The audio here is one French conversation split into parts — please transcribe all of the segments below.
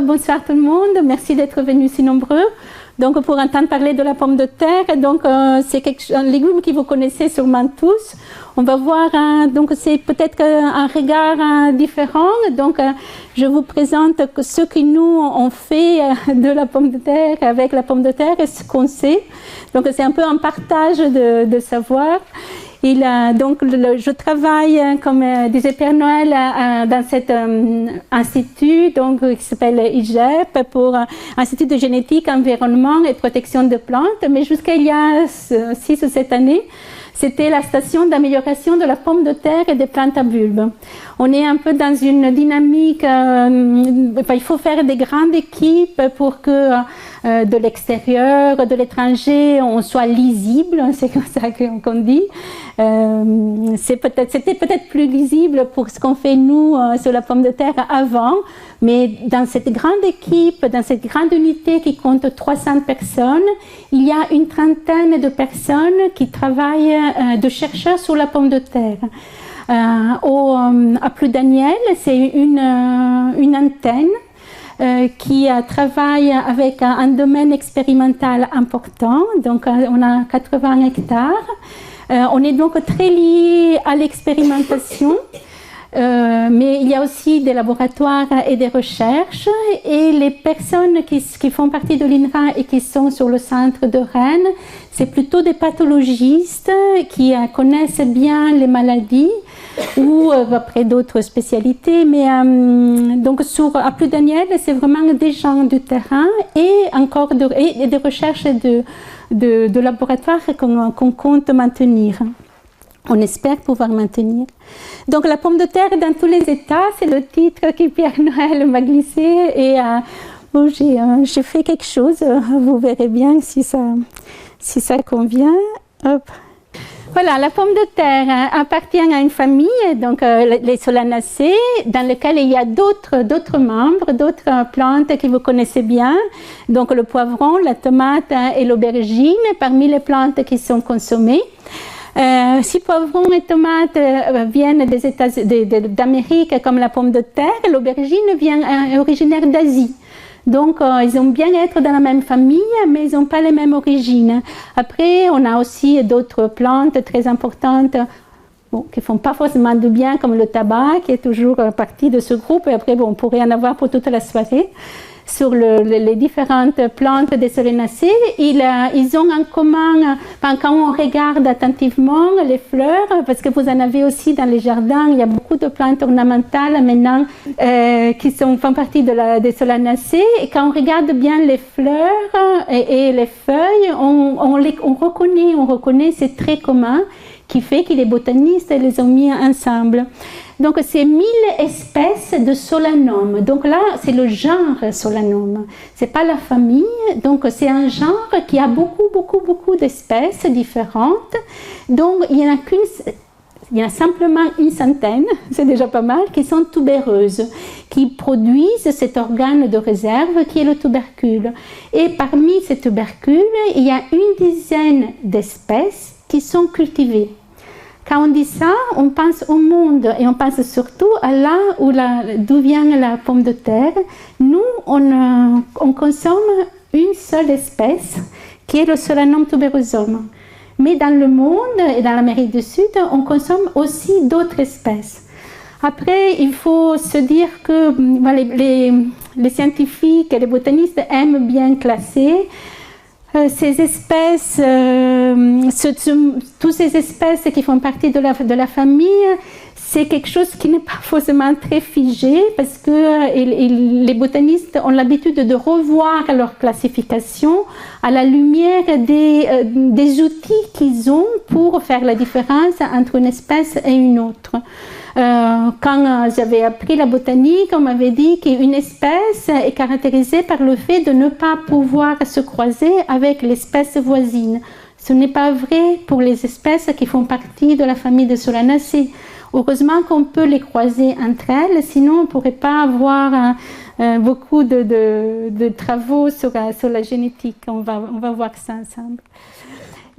bonsoir tout le monde, merci d'être venus si nombreux. Donc pour entendre parler de la pomme de terre, donc c'est un légume que vous connaissez sûrement tous. On va voir, donc c'est peut-être un regard différent. Donc je vous présente ce que nous on fait de la pomme de terre, avec la pomme de terre et ce qu'on sait. Donc c'est un peu un partage de savoir. Donc, je travaille, comme disait Père Noël, dans cet institut donc, qui s'appelle IGEP, pour Institut de génétique, environnement et protection de plantes. Mais jusqu'à il y a 6 ou 7 années, c'était la station d'amélioration de la pomme de terre et des plantes à bulbes. On est un peu dans une dynamique, il faut faire des grandes équipes pour que de l'extérieur, de l'étranger, on soit lisible, c'est comme ça qu'on dit. C'était peut-être plus lisible pour ce qu'on fait nous sur la pomme de terre avant, mais dans cette grande équipe, dans cette grande unité qui compte 300 personnes, il y a une trentaine de personnes qui travaillent, de chercheurs sur la pomme de terre. À Pludaniel, c'est une antenne qui travaille avec un domaine expérimental important, donc on a 80 hectares. On est donc très lié à l'expérimentation, mais il y a aussi des laboratoires et des recherches, et les personnes qui font partie de l'INRA et qui sont sur le centre de Rennes, c'est plutôt des pathologistes qui connaissent bien les maladies, ou après d'autres spécialités, mais donc à Pludaniel, c'est vraiment des gens du terrain et encore des recherches de laboratoires qu'on compte maintenir. On espère pouvoir maintenir. Donc la pomme de terre dans tous les états, c'est le titre que Père Noël m'a glissé, et j'ai fait quelque chose, vous verrez bien si ça convient. Hop. Voilà, la pomme de terre appartient à une famille, donc les Solanacées, dans lesquelles il y a d'autres membres, d'autres plantes que vous connaissez bien, donc le poivron, la tomate et l'aubergine, parmi les plantes qui sont consommées. Si poivron et tomates viennent d'Amérique comme la pomme de terre, l'aubergine est originaire d'Asie. Donc, ils ont bien être dans la même famille, mais ils n'ont pas les mêmes origines. Après, on a aussi d'autres plantes très importantes qui ne font pas forcément du bien, comme le tabac, qui est toujours partie de ce groupe. Et après, on pourrait en avoir pour toute la soirée. Sur les différentes plantes des solanacées, ils ont en commun, quand on regarde attentivement les fleurs, parce que vous en avez aussi dans les jardins, il y a beaucoup de plantes ornementales maintenant qui font partie des solanacées, et quand on regarde bien les fleurs et les feuilles, on reconnaît ces traits communs qui fait que les botanistes les ont mis ensemble. Donc c'est 1000 espèces de solanum. Donc là, c'est le genre solanum. C'est pas la famille. Donc c'est un genre qui a beaucoup d'espèces différentes. Donc il y en a simplement une centaine, c'est déjà pas mal, qui sont tubéreuses, qui produisent cet organe de réserve qui est le tubercule. Et parmi ces tubercules, il y a une dizaine d'espèces qui sont cultivées. Quand on dit ça, on pense au monde et on pense surtout à là d'où vient la pomme de terre. Nous, on consomme une seule espèce qui est le Solanum tuberosum. Mais dans le monde et dans l'Amérique du Sud, on consomme aussi d'autres espèces. Après, il faut se dire que les scientifiques et les botanistes aiment bien classer ces espèces, toutes ces espèces qui font partie de la famille, c'est quelque chose qui n'est pas forcément très figé, parce que les botanistes ont l'habitude de revoir leur classification à la lumière des outils qu'ils ont pour faire la différence entre une espèce et une autre. Quand j'avais appris la botanique, on m'avait dit qu'une espèce est caractérisée par le fait de ne pas pouvoir se croiser avec l'espèce voisine. Ce n'est pas vrai pour les espèces qui font partie de la famille des Solanacées. Heureusement qu'on peut les croiser entre elles, sinon on ne pourrait pas avoir beaucoup de travaux sur la génétique. On va voir ça ensemble.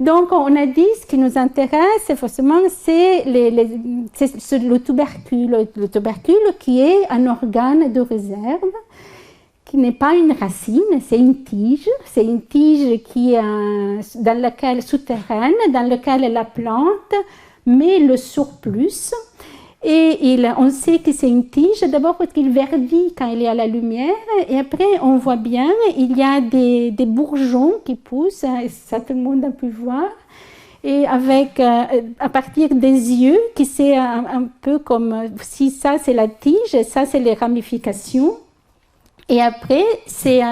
Donc, on a dit, ce qui nous intéresse, forcément, c'est le tubercule. Le tubercule qui est un organe de réserve qui n'est pas une racine, c'est une tige. C'est une tige qui dans laquelle, souterraine, dans laquelle la plante met le surplus. Et on sait que c'est une tige, d'abord parce qu'il verdit quand il est à la lumière, et après on voit bien, il y a des bourgeons qui poussent, ça tout le monde a pu voir, et avec, à partir des yeux, qui c'est un peu comme si ça c'est la tige, et ça c'est les ramifications. Et après,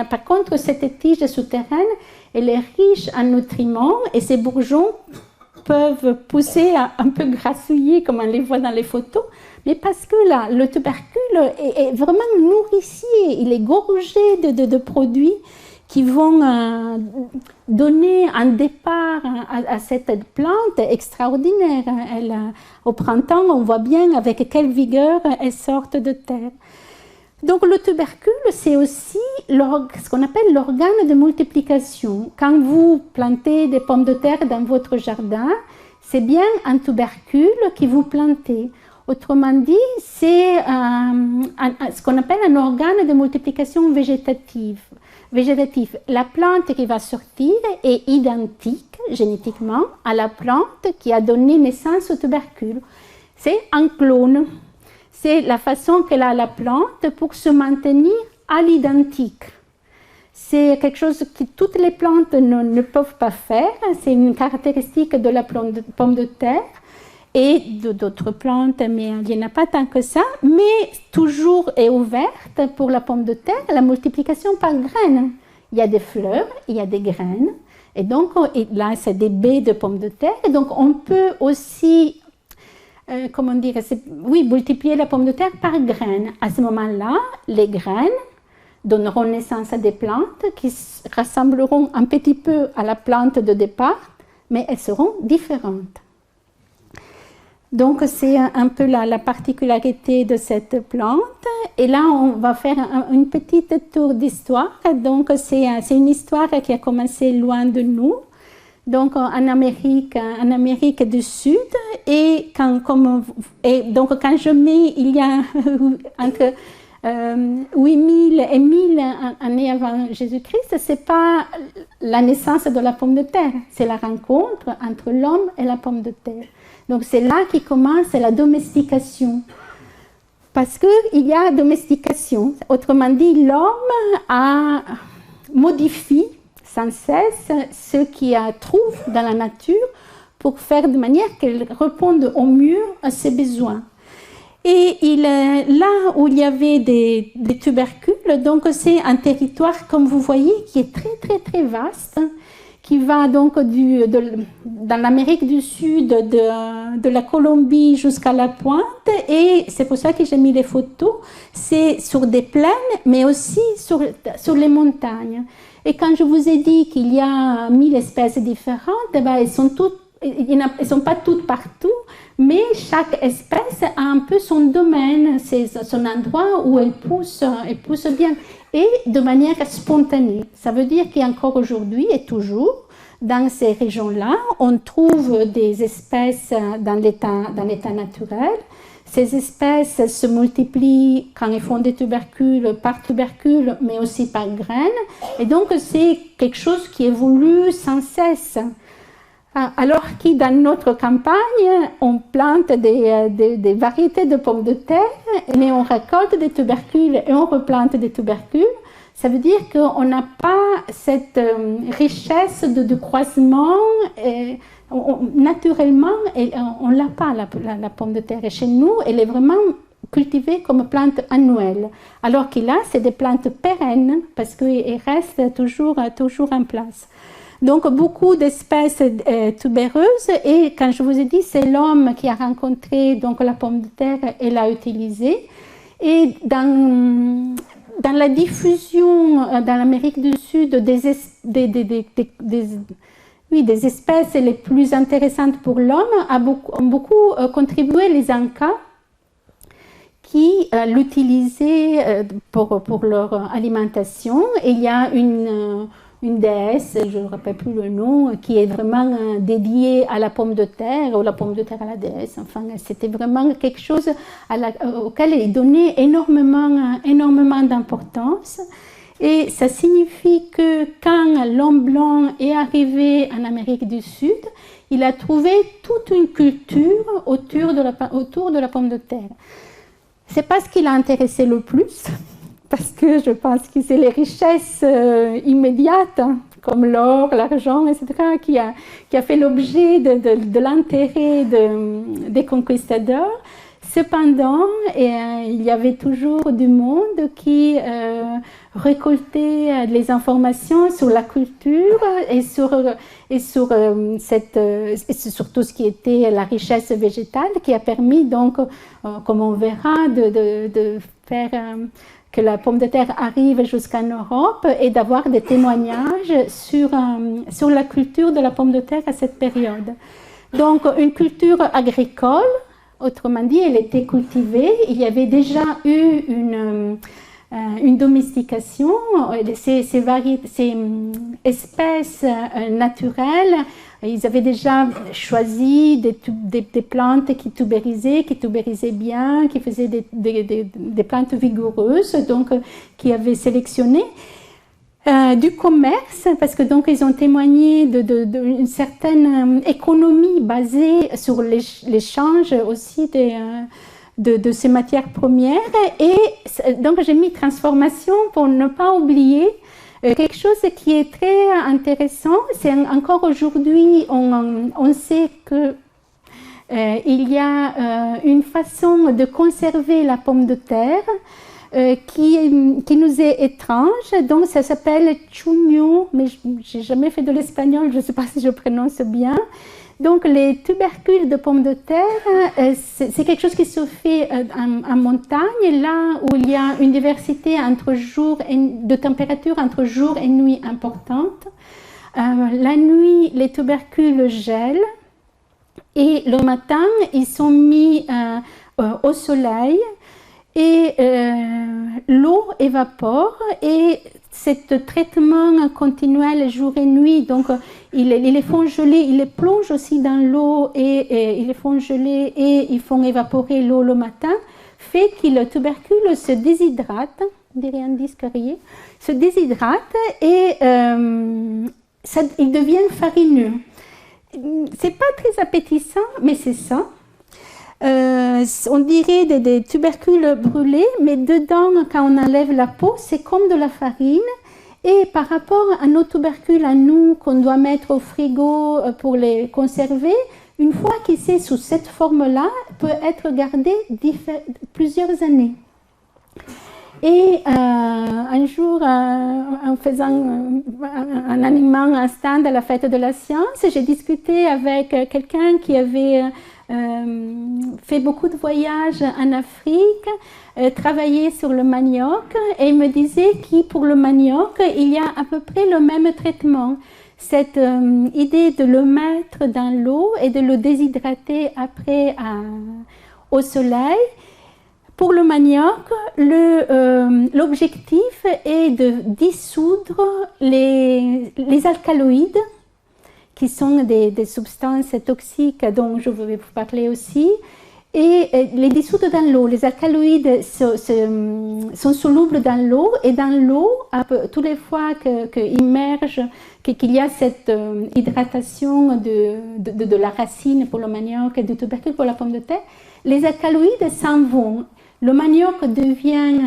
par contre, cette tige souterraine, elle est riche en nutriments, et ces bourgeons peuvent pousser un peu grassouiller comme on les voit dans les photos, mais parce que là, le tubercule est vraiment nourricier, il est gorgé de produits qui vont donner un départ à cette plante extraordinaire. Au printemps, on voit bien avec quelle vigueur elles sortent de terre. Donc le tubercule, c'est aussi ce qu'on appelle l'organe de multiplication. Quand vous plantez des pommes de terre dans votre jardin, c'est bien un tubercule que vous plantez. Autrement dit, c'est ce qu'on appelle un organe de multiplication végétative. La plante qui va sortir est identique génétiquement à la plante qui a donné naissance au tubercule. C'est un clone. C'est la façon qu'elle a la plante pour se maintenir à l'identique. C'est quelque chose que toutes les plantes ne peuvent pas faire. C'est une caractéristique de la pomme de terre et d'autres plantes, mais il n'y en a pas tant que ça. Mais toujours est ouverte pour la pomme de terre la multiplication par graines. Il y a des fleurs, il y a des graines. Et donc là, c'est des baies de pommes de terre. Et donc on peut aussi... comment dire, multiplier la pomme de terre par graines. À ce moment-là, les graines donneront naissance à des plantes qui ressembleront un petit peu à la plante de départ, mais elles seront différentes. Donc c'est un peu la particularité de cette plante. Et là, on va faire une petite tour d'histoire. Donc c'est une histoire qui a commencé loin de nous. Donc en Amérique du Sud, et donc quand je mets, il y a entre 8000 et 1000 années avant Jésus-Christ, c'est pas la naissance de la pomme de terre, c'est la rencontre entre l'homme et la pomme de terre. Donc c'est là qui commence la domestication. Parce qu'il y a domestication, autrement dit, l'homme modifie sans cesse ce qu'il trouve dans la nature pour faire de manière qu'elle réponde au mieux à ses besoins. Et là où il y avait des tubercules, donc c'est un territoire, comme vous voyez, qui est très très très vaste, qui va donc dans l'Amérique du Sud, de la Colombie jusqu'à la pointe, et c'est pour ça que j'ai mis les photos, c'est sur des plaines, mais aussi sur les montagnes. Et quand je vous ai dit qu'il y a 1000 espèces différentes, elles ne sont pas toutes partout, mais chaque espèce a un peu son domaine, c'est son endroit où elle pousse bien, et de manière spontanée. Ça veut dire qu'encore aujourd'hui et toujours, dans ces régions-là, on trouve des espèces dans l'état naturel. Ces espèces se multiplient quand elles font des tubercules par tubercules, mais aussi par graines. Et donc, c'est quelque chose qui évolue sans cesse. Alors que dans notre campagne, on plante des variétés de pommes de terre, mais on récolte des tubercules et on replante des tubercules. Ça veut dire qu'on n'a pas cette richesse de croisement. Naturellement, on n'a pas la pomme de terre. Et chez nous, elle est vraiment cultivée comme plante annuelle. Alors que là, c'est des plantes pérennes parce qu'elles restent toujours en place. Donc, beaucoup d'espèces tubéreuses. Et quand je vous ai dit, c'est l'homme qui a rencontré donc, la pomme de terre et l'a utilisée. Et dans la diffusion dans l'Amérique du Sud des espèces les plus intéressantes pour l'homme ont beaucoup contribué les Incas qui l'utilisaient pour leur alimentation. Et il y a une déesse, je ne rappelle plus le nom, qui est vraiment dédiée à la pomme de terre, ou la pomme de terre à la déesse. Enfin, c'était vraiment quelque chose auquel il donnait énormément d'importance. Et ça signifie que quand l'homme blanc est arrivé en Amérique du Sud, il a trouvé toute une culture autour de la pomme de terre. C'est pas ce qui l'a intéressé le plus, parce que je pense que c'est les richesses immédiates, comme l'or, l'argent, etc., qui a fait l'objet de l'intérêt des conquistadors. Cependant, il y avait toujours du monde qui récoltait les informations sur la culture et sur tout ce qui était la richesse végétale, qui a permis donc, comme on verra, de faire que la pomme de terre arrive jusqu'en Europe et d'avoir des témoignages sur la culture de la pomme de terre à cette période. Donc, une culture agricole. Autrement dit, elle était cultivée. Il y avait déjà eu une domestication. Ces espèces naturelles, ils avaient déjà choisi des plantes qui tubérisaient bien, qui faisaient des plantes vigoureuses, donc qui avaient sélectionné. Du commerce, parce que donc ils ont témoigné d'une certaine économie basée sur l'échange aussi de ces matières premières. Et donc j'ai mis transformation pour ne pas oublier quelque chose qui est très intéressant. C'est encore aujourd'hui, on sait que il y a une façon de conserver la pomme de terre qui nous est étrange. Donc ça s'appelle chuño, mais j'ai jamais fait de l'espagnol, je ne sais pas si je prononce bien. Donc les tubercules de pommes de terre, c'est quelque chose qui se fait en montagne, là où il y a une diversité de température entre jour et nuit importante. La nuit, les tubercules gèlent et le matin, ils sont mis au soleil. Et l'eau évapore et ce traitement continuel jour et nuit, donc ils les font geler, ils les plongent aussi dans l'eau et ils les font geler et ils font évaporer l'eau le matin, fait que le tubercule se déshydrate, on dirait un disque rayé, se déshydrate et il devient farineux. C'est pas très appétissant, mais c'est ça. On dirait des tubercules brûlés, mais dedans, quand on enlève la peau, c'est comme de la farine. Et par rapport à nos tubercules, à nous, qu'on doit mettre au frigo pour les conserver, une fois qu'il est sous cette forme-là, peut être gardé plusieurs années. Et un jour, en animant un stand à la fête de la science, j'ai discuté avec quelqu'un qui avait fait beaucoup de voyages en Afrique, travaillé sur le manioc, et il me disait que pour le manioc, il y a à peu près le même traitement. Cette idée de le mettre dans l'eau et de le déshydrater après au soleil. Pour le manioc, l'objectif est de dissoudre les alcaloïdes, qui sont des substances toxiques dont je vais vous parler aussi, et les dissoudre dans l'eau. Les alcaloïdes sont solubles dans l'eau, et dans l'eau, toutes les fois qu'il y a cette hydratation de la racine pour le manioc et du tubercule pour la pomme de terre, les alcaloïdes s'en vont. Le manioc devient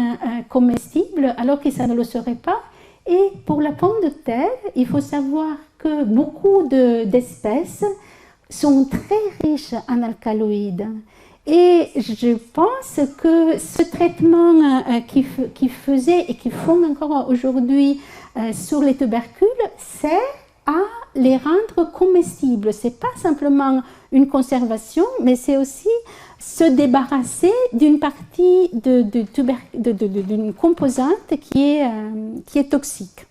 comestible alors que ça ne le serait pas. Et pour la pomme de terre, il faut savoir que beaucoup d'espèces sont très riches en alcaloïdes. Et je pense que ce traitement qu'ils faisaient et qu'ils font encore aujourd'hui sur les tubercules sert à les rendre comestibles. Ce n'est pas simplement une conservation, mais c'est aussi se débarrasser d'une partie d'une composante qui est toxique.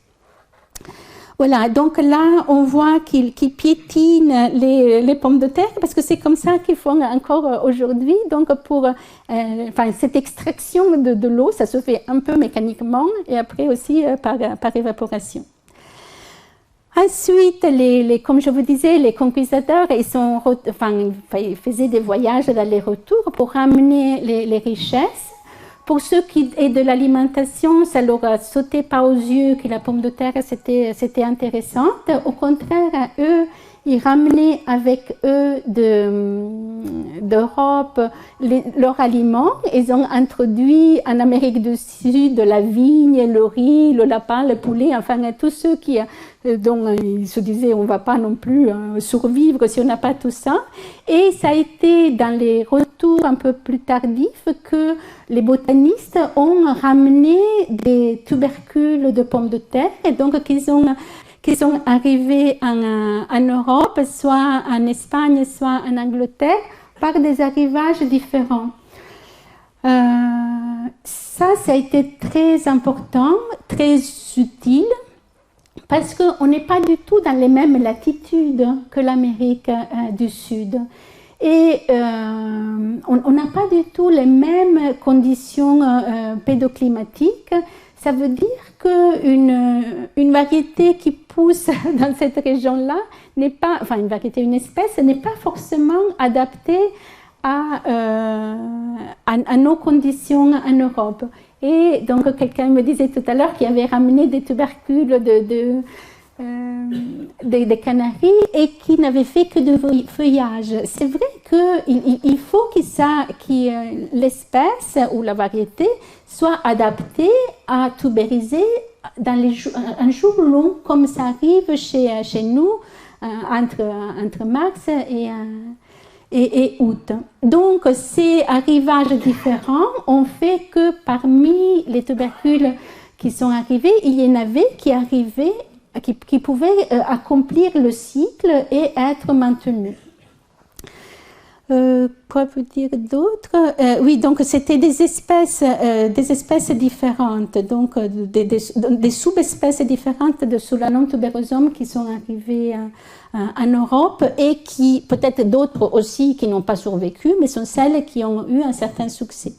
Voilà, donc là, on voit qu'ils piétinent les pommes de terre, parce que c'est comme ça qu'ils font encore aujourd'hui. Donc, pour cette extraction de l'eau, ça se fait un peu mécaniquement et après aussi par évaporation. Ensuite, comme je vous disais, les conquistadors, ils faisaient des voyages d'aller-retour pour ramener les richesses. pour ceux qui est de l'alimentation, ça leur a sauté pas aux yeux que la pomme de terre c'était intéressante. Au contraire, eux, ils ramenaient avec eux d'Europe leurs aliments. Ils ont introduit en Amérique du Sud la vigne, le riz, le lapin, le poulet, enfin tous ceux dont ils se disaient on ne va pas non plus survivre si on n'a pas tout ça. Et ça a été dans les retours un peu plus tardifs que les botanistes ont ramené des tubercules de pommes de terre et donc qu'ils sont arrivés en Europe, soit en Espagne, soit en Angleterre, par des arrivages différents. Ça a été très important, très utile, parce qu'on n'est pas du tout dans les mêmes latitudes que l'Amérique du Sud. Et on n'a pas du tout les mêmes conditions pédoclimatiques. Ça veut dire qu'une variété qui pousse dans cette région-là n'est pas, enfin une espèce n'est pas forcément adaptée à nos conditions en Europe. Et donc quelqu'un me disait tout à l'heure qu'il avait ramené des tubercules des Canaries et qui n'avait fait que de feuillage. C'est vrai qu'il faut que l'espèce ou la variété soit adaptée à tubériser dans un jour long, comme ça arrive chez nous entre mars et août. Donc ces arrivages différents ont fait que parmi les tubercules qui sont arrivés, il y en avait qui pouvaient accomplir le cycle et être maintenus. Quoi vous dire d'autre? Oui, donc c'était des espèces différentes, donc des sous-espèces différentes de Solanum tuberosum qui sont arrivées en Europe et qui, peut-être d'autres aussi qui n'ont pas survécu, mais sont celles qui ont eu un certain succès.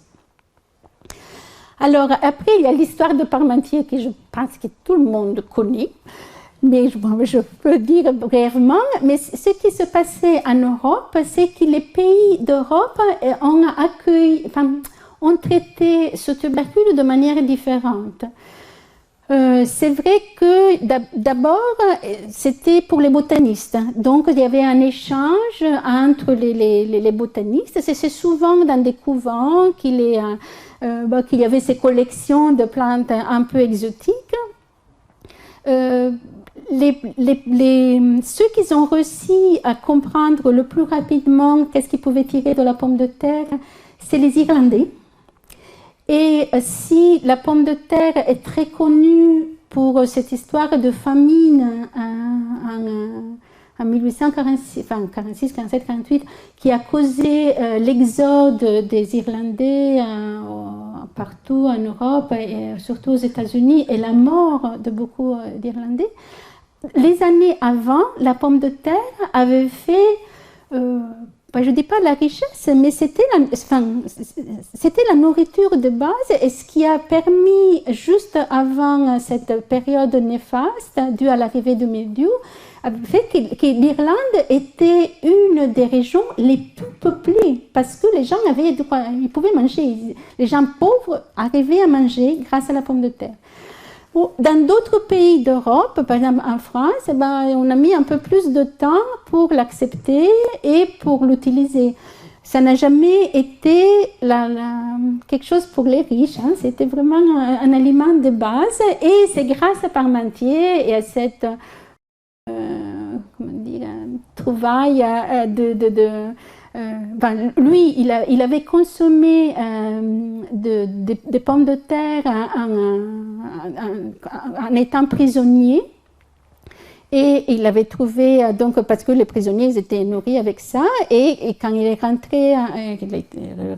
Alors après, il y a l'histoire de Parmentier que je pense que tout le monde connaît. Mais je peux dire brièvement, mais ce qui se passait en Europe, c'est que les pays d'Europe ont traité ce tubercule de manière différente. C'est vrai que d'abord, c'était pour les botanistes. Donc, il y avait un échange entre les botanistes. C'est souvent dans des couvents qu'il y avait ces collections de plantes un peu exotiques. Ceux qui ont réussi à comprendre le plus rapidement qu'est-ce qu'ils pouvaient tirer de la pomme de terre, c'est les Irlandais. Et si la pomme de terre est très connue pour cette histoire de famine en 1846, enfin 46, 47, 48, qui a causé l'exode des Irlandais partout en Europe et surtout aux États-Unis et la mort de beaucoup d'Irlandais. Les années avant, la pomme de terre avait fait, je ne dis pas la richesse, mais c'était la nourriture de base et ce qui a permis, juste avant cette période néfaste due à l'arrivée du mildiou, fait que l'Irlande était une des régions les plus peuplées parce que les gens ils pouvaient manger. Les gens pauvres arrivaient à manger grâce à la pomme de terre. Dans d'autres pays d'Europe, par exemple en France, on a mis un peu plus de temps pour l'accepter et pour l'utiliser. Ça n'a jamais été quelque chose pour les riches, hein. C'était vraiment un aliment de base et c'est grâce à Parmentier et à cette trouvaille lui, il avait consommé des pommes de terre en étant prisonnier et il avait trouvé, donc parce que les prisonniers ils étaient nourris avec ça et quand il est rentré, il est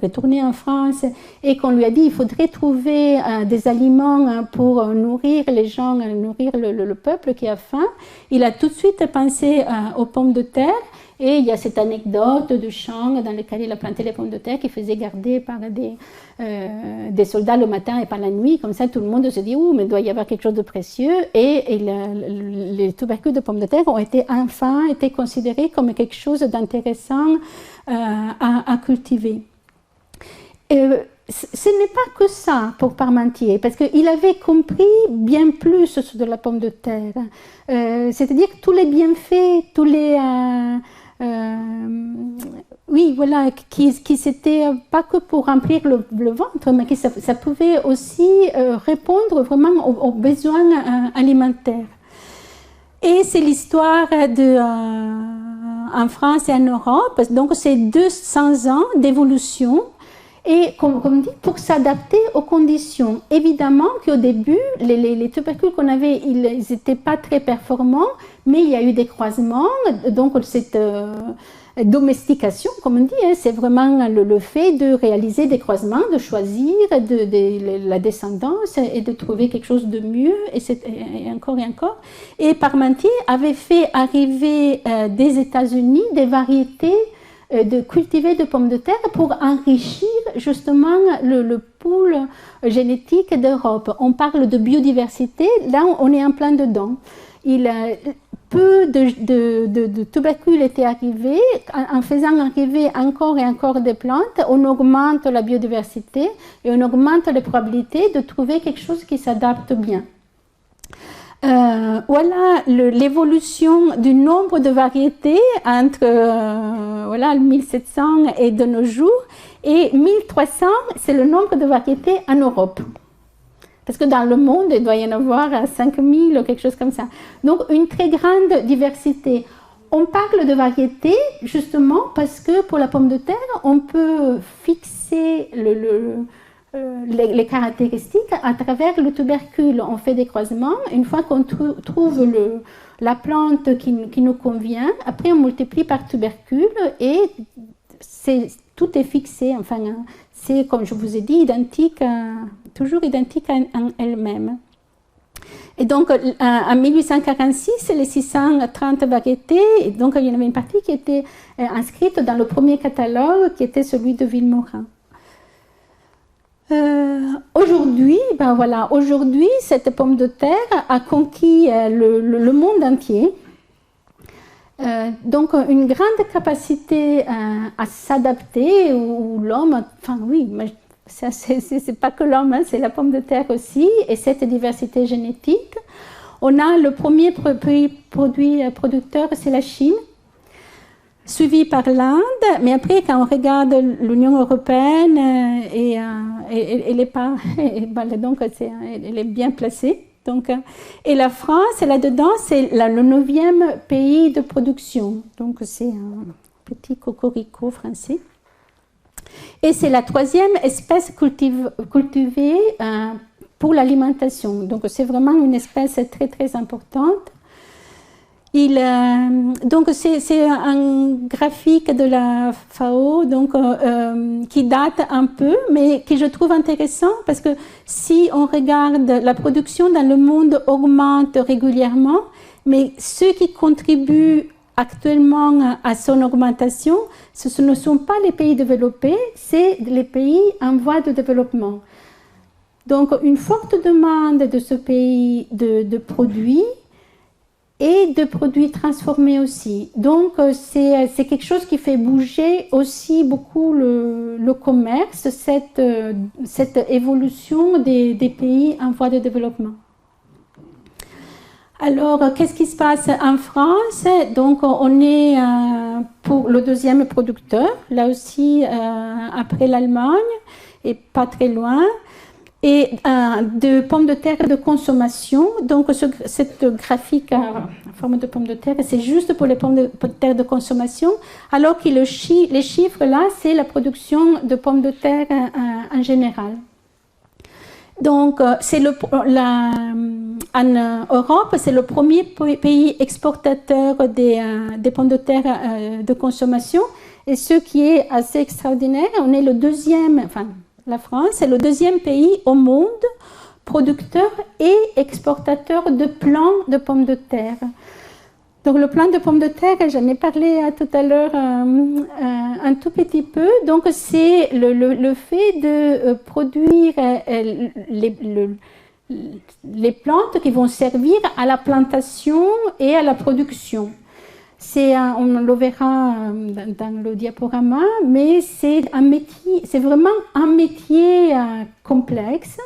retourné en France et qu'on lui a dit il faudrait trouver des aliments pour nourrir les gens, nourrir le peuple qui a faim, il a tout de suite pensé aux pommes de terre. Et il y a cette anecdote de champ dans lequel il a planté les pommes de terre qu'il faisait garder par des soldats le matin et pas la nuit. Comme ça, tout le monde se dit « Ouh, mais il doit y avoir quelque chose de précieux ». Et les tubercules de pommes de terre ont enfin été considérés comme quelque chose d'intéressant à cultiver. ce n'est pas que ça pour Parmentier, parce qu'il avait compris bien plus de la pomme de terre. C'est-à-dire que tous les bienfaits, tous les... oui, voilà, qui c'était pas que pour remplir le ventre, mais que ça pouvait aussi répondre vraiment aux besoins alimentaires. Et c'est l'histoire en France et en Europe, donc c'est 200 ans d'évolution. Et comme dit, pour s'adapter aux conditions. Évidemment qu'au début, les tubercules qu'on avait, ils n'étaient pas très performants, mais il y a eu des croisements. Donc cette domestication, comme on dit, hein, c'est vraiment le fait de réaliser des croisements, de choisir la descendance et de trouver quelque chose de mieux, et encore et encore. Et Parmentier avait fait arriver des États-Unis des variétés de cultiver de pommes de terre pour enrichir justement le pool génétique d'Europe. On parle de biodiversité, là on est en plein dedans. Peu de tubercules étaient arrivés. En faisant arriver encore et encore des plantes, on augmente la biodiversité et on augmente les probabilités de trouver quelque chose qui s'adapte bien. Voilà l'évolution du nombre de variétés entre voilà, 1700 et de nos jours, et 1300, c'est le nombre de variétés en Europe. Parce que dans le monde, il doit y en avoir 5000 ou quelque chose comme ça. Donc une très grande diversité. On parle de variétés justement parce que pour la pomme de terre, on peut fixer les caractéristiques à travers le tubercule. On fait des croisements. Une fois qu'on trouve la plante qui nous convient, après on multiplie par tubercule et tout est fixé. Enfin, c'est, comme je vous ai dit, identique, toujours identique en elle-même. Et donc, en 1846, les 630 variétés, et donc il y en avait une partie qui était inscrite dans le premier catalogue, qui était celui de Vilmorin. Aujourd'hui, ben voilà, aujourd'hui, cette pomme de terre a conquis le monde entier. Donc, une grande capacité à s'adapter, où l'homme, enfin oui, mais c'est pas que l'homme, hein, c'est la pomme de terre aussi, et cette diversité génétique. On a le premier producteur, c'est la Chine, suivi par l'Inde, mais après, quand on regarde l'Union européenne, elle est pas, donc elle est bien placée. Donc, et la France, là-dedans, c'est le 9e pays de production. Donc, c'est un petit cocorico français. Et c'est la 3e espèce cultivée pour l'alimentation. Donc, c'est vraiment une espèce très, très importante. Donc, c'est un graphique de la FAO donc, qui date un peu, mais que je trouve intéressant parce que si on regarde, la production dans le monde augmente régulièrement, mais ceux qui contribuent actuellement à son augmentation, ce ne sont pas les pays développés, c'est les pays en voie de développement. Donc, une forte demande de ce pays de produits, et de produits transformés aussi. Donc, c'est quelque chose qui fait bouger aussi beaucoup le commerce, cette évolution des pays en voie de développement. Alors, qu'est-ce qui se passe en France? Donc, on est pour le 2e producteur, là aussi après l'Allemagne, et pas très loin. Et de pommes de terre de consommation. Donc, cette graphique en forme de pommes de terre, c'est juste pour les pommes de terre de consommation, alors que les chiffres là, c'est la production de pommes de terre en général. Donc, en Europe, c'est le premier pays exportateur des pommes de terre de consommation. Et ce qui est assez extraordinaire, on est le 2e, enfin, la France est le 2e pays au monde producteur et exportateur de plants de pommes de terre. Donc le plant de pommes de terre, j'en ai parlé tout à l'heure un tout petit peu. Donc c'est le fait de produire les plantes qui vont servir à la plantation et à la production. On le verra dans le diaporama, mais c'est vraiment un métier complexe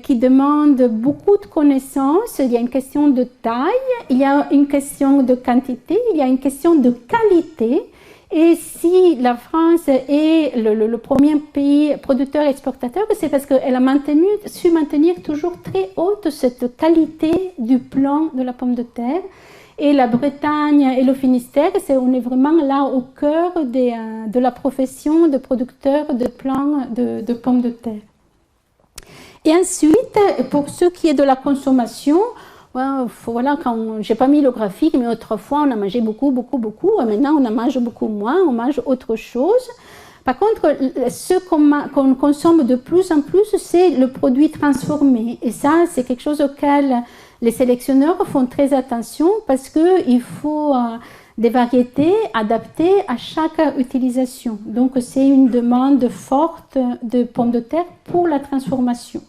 qui demande beaucoup de connaissances. Il y a une question de taille, il y a une question de quantité, il y a une question de qualité. Et si la France est le premier pays producteur-exportateur, c'est parce qu'elle a su maintenir toujours très haute cette qualité du plant de la pomme de terre. Et la Bretagne et le Finistère, on est vraiment là au cœur de la profession de producteur de plants de pommes de terre. Et ensuite, pour ce qui est de la consommation, voilà, j'ai pas mis le graphique, mais autrefois on a mangé beaucoup, beaucoup, beaucoup. Maintenant on en mange beaucoup moins, on mange autre chose. Par contre, ce qu'on consomme de plus en plus, c'est le produit transformé. Et ça, c'est quelque chose auquel les sélectionneurs font très attention parce qu'il faut des variétés adaptées à chaque utilisation. Donc, c'est une demande forte de pommes de terre pour la transformation.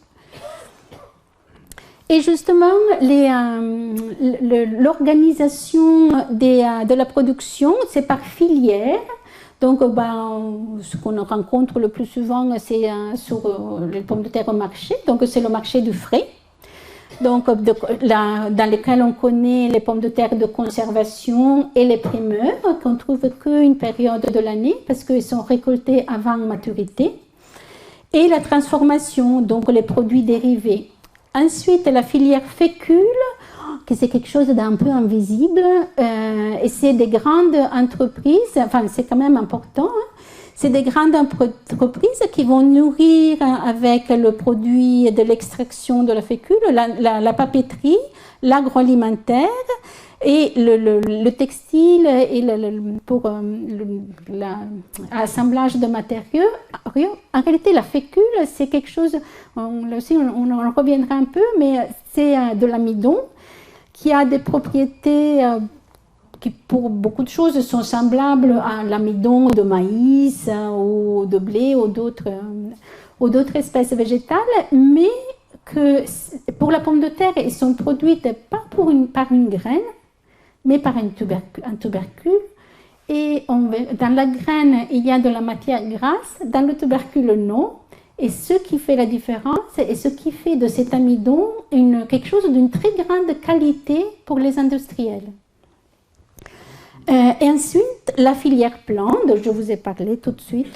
Et justement, l'organisation de la production, c'est par filière. Donc, ce qu'on rencontre le plus souvent, c'est sur les pommes de terre au marché. Donc, c'est le marché du frais. Donc, dans lequel on connaît les pommes de terre de conservation et les primeurs, qu'on trouve qu'une période de l'année parce qu'ils sont récoltés avant maturité. Et la transformation, donc les produits dérivés. Ensuite, la filière fécule, que c'est quelque chose d'un peu invisible, et c'est des grandes entreprises, enfin c'est quand même important, hein. C'est des grandes entreprises qui vont nourrir avec le produit de l'extraction de la fécule, la papeterie, l'agroalimentaire et le textile et pour l'assemblage de matériaux. En réalité, la fécule, c'est quelque chose, là aussi on en reviendra un peu, mais c'est de l'amidon qui a des propriétés qui pour beaucoup de choses sont semblables à l'amidon de maïs ou de blé ou d'autres espèces végétales, mais que pour la pomme de terre, elles sont produites pas par une graine, mais par un tubercule. Et dans la graine, il y a de la matière grasse, dans le tubercule, non. Et ce qui fait la différence, et ce qui fait de cet amidon quelque chose d'une très grande qualité pour les industriels. Et ensuite, la filière plant, dont je vous ai parlé tout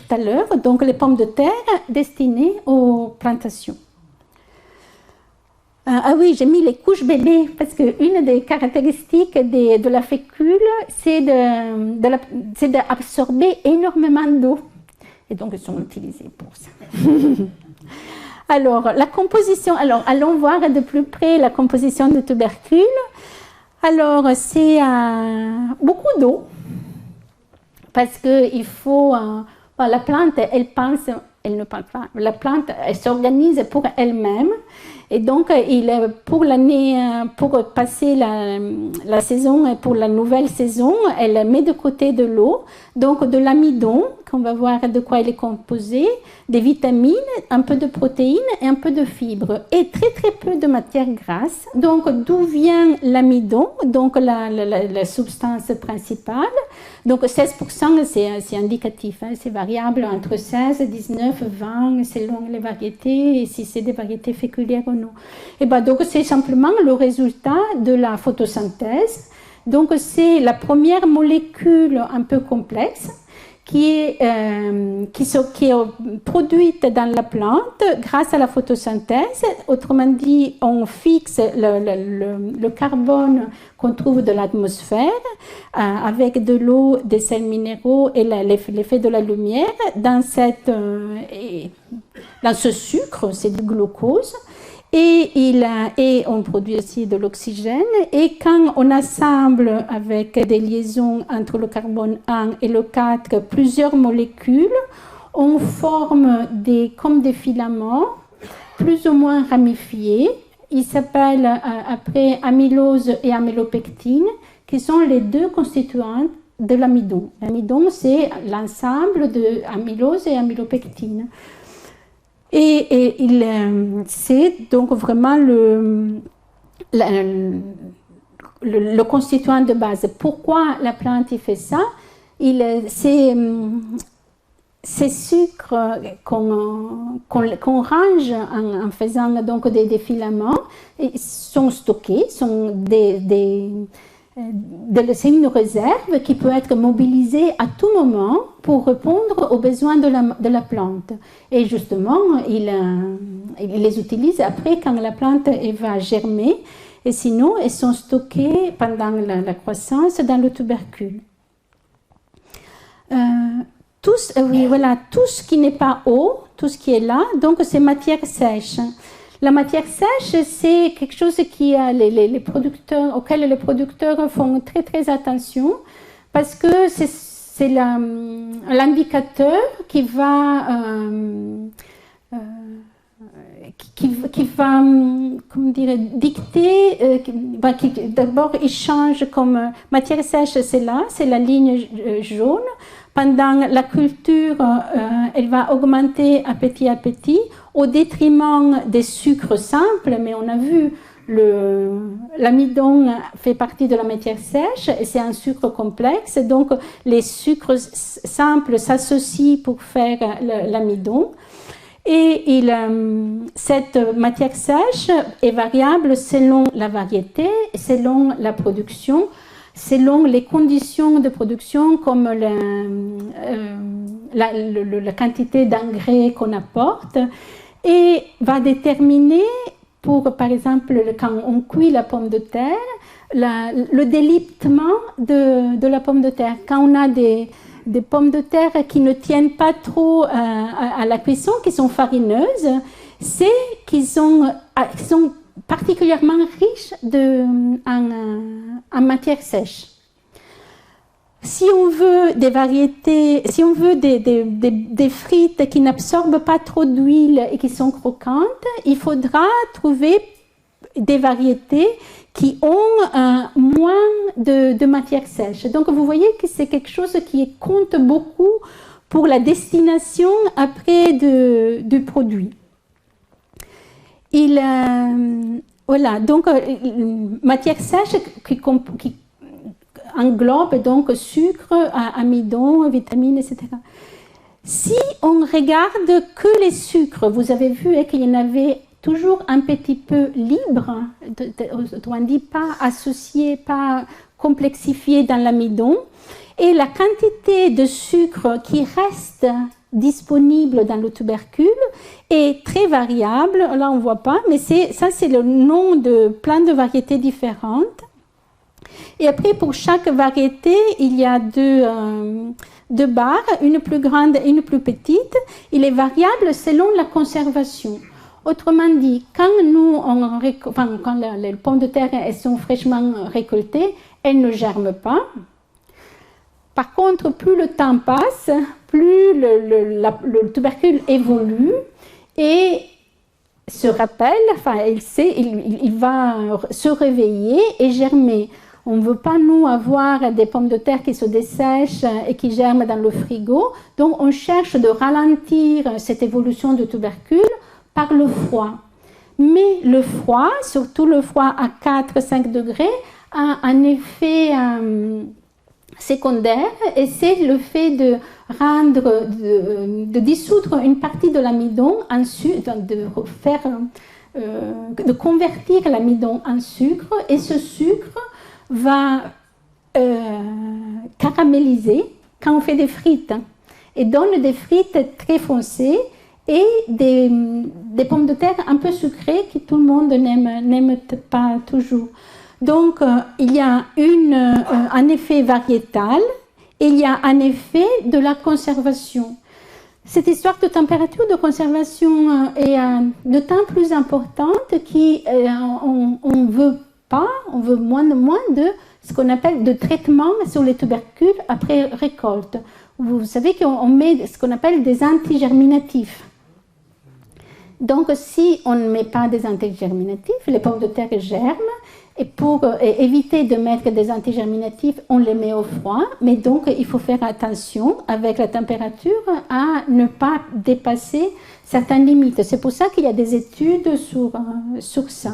à l'heure, donc les pommes de terre destinées aux plantations. Ah oui, j'ai mis les couches bébés, parce qu'une des caractéristiques de la fécule, c'est d'absorber énormément d'eau. Et donc, elles sont utilisées pour ça. Alors, la composition, allons voir de plus près la composition de tubercules. Alors, c'est beaucoup d'eau, parce qu'il faut... la plante, elle ne pense pas. La plante, elle s'organise pour elle-même. Et donc, pour l'année, pour passer la saison et pour la nouvelle saison, elle met de côté de l'eau, donc de l'amidon, qu'on va voir de quoi elle est composée, des vitamines, un peu de protéines et un peu de fibres, et très très peu de matière grasse. Donc, d'où vient l'amidon, donc la substance principale. Donc, 16%, c'est indicatif, hein, c'est variable entre 16, 19, 20, selon les variétés, et si c'est des variétés féculières ou non. Et donc, c'est simplement le résultat de la photosynthèse. Donc, c'est la première molécule un peu complexe qui est produite dans la plante grâce à la photosynthèse. Autrement dit, on fixe le carbone qu'on trouve de l'atmosphère avec de l'eau, des sels minéraux et l'effet de la lumière dans ce sucre, c'est du glucose. Et on produit aussi de l'oxygène. Et quand on assemble avec des liaisons entre le carbone 1 et le 4 plusieurs molécules, on forme comme des filaments plus ou moins ramifiés. Ils s'appellent après amylose et amylopectine, qui sont les deux constituants de l'amidon. L'amidon, c'est l'ensemble de amylose et amylopectine. Et c'est donc vraiment le constituant de base. Pourquoi la plante il fait ça? Ces sucres qu'on range en faisant donc des filaments sont stockés, c'est une réserve qui peut être mobilisée à tout moment pour répondre aux besoins de la plante. Et justement, il les utilise après quand la plante va germer, et sinon, elles sont stockées pendant la croissance dans le tubercule. Tout ce qui n'est pas eau, tout ce qui est là, donc c'est matière sèche. La matière sèche, c'est quelque chose auquel les producteurs font très très attention, parce que c'est l'indicateur qui va comment dire, dicter, d'abord il change comme matière sèche, c'est la ligne jaune. Pendant la culture, elle va augmenter à petit au détriment des sucres simples, mais on a vu l'amidon fait partie de la matière sèche et c'est un sucre complexe, donc les sucres simples s'associent pour faire l'amidon. Et cette matière sèche est variable selon la variété, selon la production, selon les conditions de production comme la quantité d'engrais qu'on apporte, et va déterminer, par exemple, quand on cuit la pomme de terre, le délitement de la pomme de terre. Quand on a des pommes de terre qui ne tiennent pas trop à la cuisson, qui sont farineuses, c'est qu'ils sont particulièrement riches en matière sèche. Si on veut des variétés, si on veut des frites qui n'absorbent pas trop d'huile et qui sont croquantes, il faudra trouver des variétés qui ont moins de matière sèche. Donc vous voyez que c'est quelque chose qui compte beaucoup pour la destination après du produit. Voilà, donc matière sèche qui englobe donc sucre, amidon, vitamines, etc. Si on regarde que les sucres, vous avez vu qu'il y en avait toujours un petit peu libre, autrement dit pas associé, pas complexifié dans l'amidon, et la quantité de sucre qui reste disponible dans le tubercule est très variable. Là on ne voit pas, mais ça c'est le nom de plein de variétés différentes. Et après pour chaque variété il y a deux barres, une plus grande et une plus petite. Il est variable selon la conservation. Autrement dit, quand les pommes de terre elles sont fraîchement récoltées, elles ne germent pas. Par contre, plus le temps passe, plus le tubercule évolue et se rappelle, il va se réveiller et germer. On ne veut pas, nous, avoir des pommes de terre qui se dessèchent et qui germent dans le frigo. Donc, on cherche de ralentir cette évolution du tubercule par le froid. Mais le froid, surtout le froid à 4-5 degrés, a un effet secondaire, et c'est le fait de dissoudre une partie de l'amidon en sucre, de convertir l'amidon en sucre, et ce sucre va caraméliser quand on fait des frites, et donne des frites très foncées et des pommes de terre un peu sucrées que tout le monde n'aime pas toujours. Donc, il y a un effet variétal et il y a un effet de la conservation. Cette histoire de température de conservation est d'autant plus importante qu'on veut moins de ce qu'on appelle de traitement sur les tubercules après récolte. Vous savez qu'on met ce qu'on appelle des antigerminatifs. Donc, si on ne met pas des antigerminatifs, les pommes de terre germent. Et pour éviter de mettre des antigerminatifs, on les met au froid. Mais donc, il faut faire attention avec la température à ne pas dépasser certaines limites. C'est pour ça qu'il y a des études sur ça.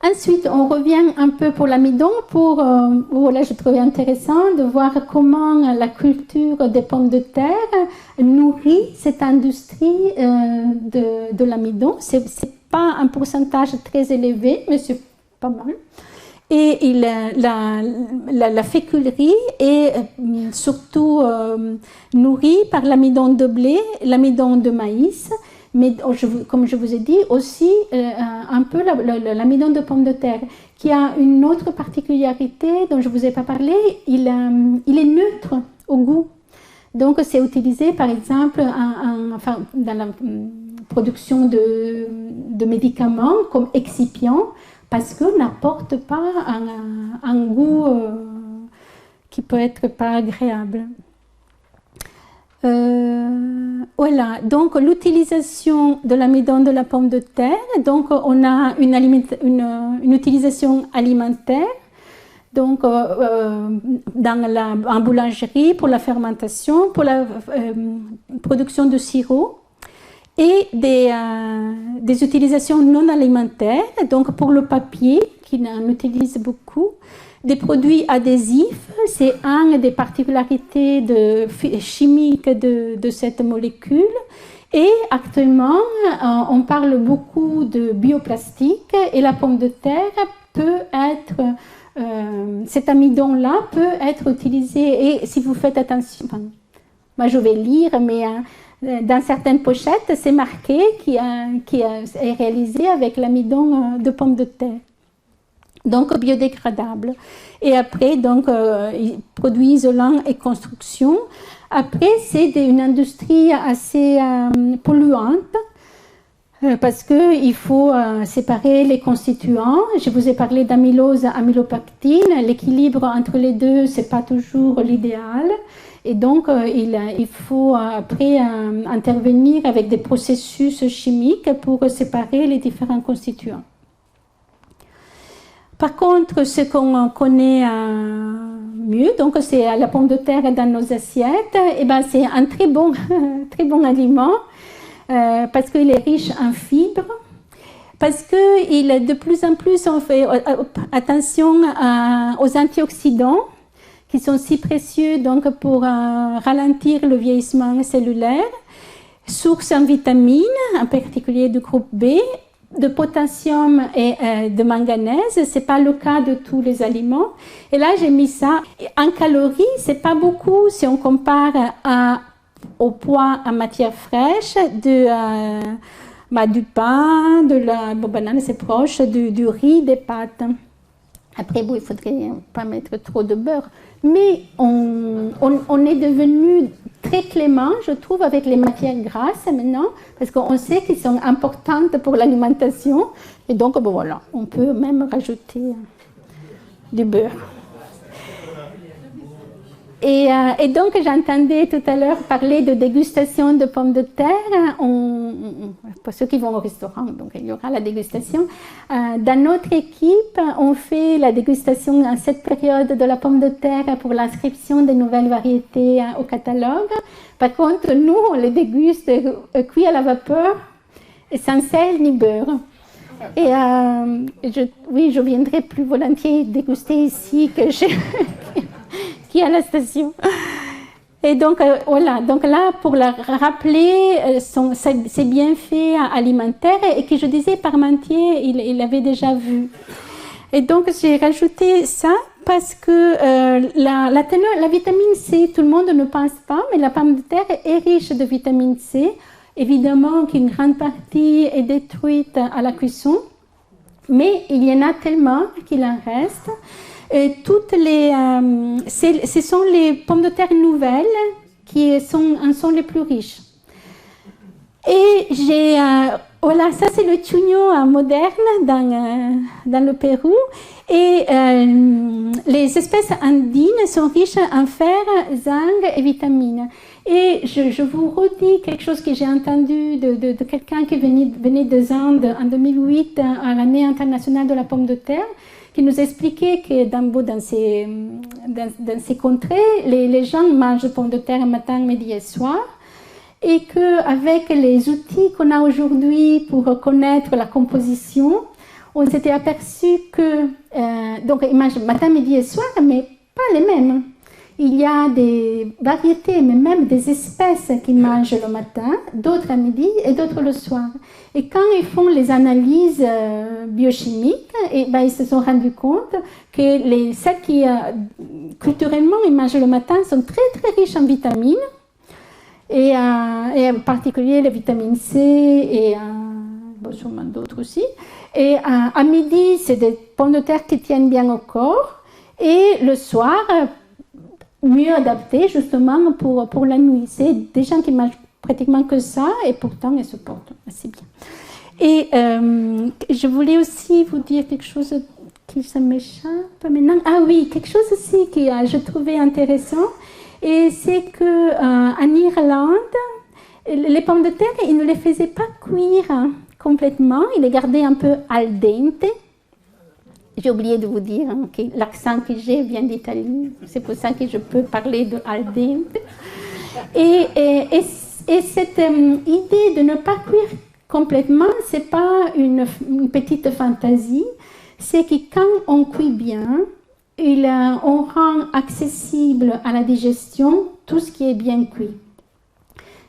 Ensuite, on revient un peu pour l'amidon, voilà, je trouvais intéressant de voir comment la culture des pommes de terre nourrit cette industrie de l'amidon. C'est pas un pourcentage très élevé, mais c'est pas mal. Et la féculerie est surtout nourrie par l'amidon de blé, l'amidon de maïs, mais comme je vous ai dit, aussi un peu l'amidon de pomme de terre, qui a une autre particularité dont je ne vous ai pas parlé, il est neutre au goût. Donc c'est utilisé par exemple dans la production de médicaments comme excipient, parce que n'apporte pas un goût qui peut être pas agréable. Voilà, donc l'utilisation de l'amidon de la pomme de terre, donc on a une utilisation alimentaire, donc en boulangerie pour la fermentation, pour la production de sirop, et des utilisations non alimentaires, donc pour le papier, qui en utilise beaucoup, des produits adhésifs, c'est une des particularités chimiques de cette molécule. Et actuellement, on parle beaucoup de bioplastique, et la pomme de terre peut être, cet amidon-là peut être utilisé, et si vous faites attention, moi je vais lire, mais dans certaines pochettes, c'est marqué qui est réalisé avec l'amidon de pomme de terre. Donc biodégradable. Et après, donc, produits isolants et construction. Après, c'est une industrie assez polluante, parce qu'il faut séparer les constituants. Je vous ai parlé d'amylose, amylopectine. L'équilibre entre les deux, ce n'est pas toujours l'idéal. Et donc, il faut après intervenir avec des processus chimiques pour séparer les différents constituants. Par contre, ce qu'on connaît mieux, donc c'est la pomme de terre dans nos assiettes, et ben c'est un très bon aliment parce qu'il est riche en fibres, parce que de plus en plus on fait attention aux antioxydants qui sont si précieux donc pour ralentir le vieillissement cellulaire, source en vitamines, en particulier du groupe B, de potassium et de manganèse. C'est pas le cas de tous les aliments. Et là, j'ai mis ça. En calories, c'est pas beaucoup si on compare au poids en matière fraîche du pain, de la banane, c'est proche, du riz, des pâtes. Après, bon, il faudrait pas mettre trop de beurre. Mais on est devenu très clément, je trouve, avec les matières grasses maintenant, parce qu'on sait qu'elles sont importantes pour l'alimentation. Et donc, bon, voilà, on peut même rajouter du beurre. Et donc, j'entendais tout à l'heure parler de dégustation de pommes de terre. Pour ceux qui vont au restaurant, donc il y aura la dégustation. Dans notre équipe, on fait la dégustation en cette période de la pomme de terre pour l'inscription des nouvelles variétés au catalogue. Par contre, nous, on les déguste cuits à la vapeur, sans sel ni beurre. Et oui, je viendrai plus volontiers déguster ici que qui est à la station. Et donc, voilà. Donc là, pour la rappeler, ces bienfaits alimentaires, et que je disais, Parmentier, il avait déjà vu. Et donc, j'ai rajouté ça parce que la vitamine C, tout le monde ne pense pas, mais la pomme de terre est riche de vitamine C. Évidemment qu'une grande partie est détruite à la cuisson, mais il y en a tellement qu'il en reste. Et ce sont les pommes de terre nouvelles qui en sont les plus riches. Et voilà, ça c'est le chugno moderne dans le Pérou. Et les espèces andines sont riches en fer, zinc et vitamines. Et je vous redis quelque chose que j'ai entendu de quelqu'un qui venait des Indes en 2008 à l'année internationale de la pomme de terre, qui nous expliquait que dans ces contrées, les gens mangent pommes de terre matin, midi et soir, et qu'avec les outils qu'on a aujourd'hui pour connaître la composition, on s'était aperçu que, donc ils mangent matin, midi et soir, mais pas les mêmes. Il y a des variétés, mais même des espèces qui mangent le matin, d'autres à midi et d'autres le soir. Et quand ils font les analyses biochimiques, ils se sont rendus compte que celles qui, culturellement, ils mangent le matin sont très très riches en vitamines, et en particulier les vitamines C et sûrement d'autres aussi. Et à midi, c'est des pommes de terre qui tiennent bien au corps, et le soir, mieux adapté justement pour la nuit. C'est des gens qui mangent pratiquement que ça et pourtant ils se portent assez bien. Et je voulais aussi vous dire quelque chose qui ça m'échappe maintenant. Ah oui, quelque chose aussi que je trouvais intéressant, et c'est que en Irlande, les pommes de terre, ils ne les faisaient pas cuire complètement, ils les gardaient un peu al dente. J'ai oublié de vous dire que l'accent que j'ai vient d'Italie, c'est pour ça que je peux parler de al dente. Et cette idée de ne pas cuire complètement, c'est pas une petite fantaisie, c'est que quand on cuit bien, on rend accessible à la digestion tout ce qui est bien cuit.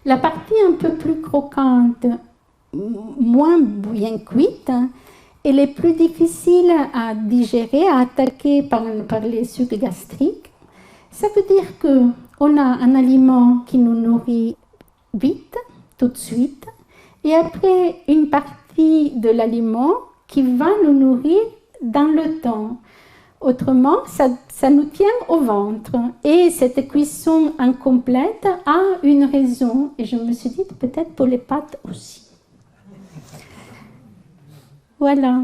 La partie un peu plus croquante, moins bien cuite, elle est plus difficile à digérer, à attaquer par les sucs gastriques. Ça veut dire qu'on a un aliment qui nous nourrit vite, tout de suite, et après une partie de l'aliment qui va nous nourrir dans le temps. Autrement, ça nous tient au ventre. Et cette cuisson incomplète a une raison. Et je me suis dit peut-être pour les pâtes aussi. Voilà.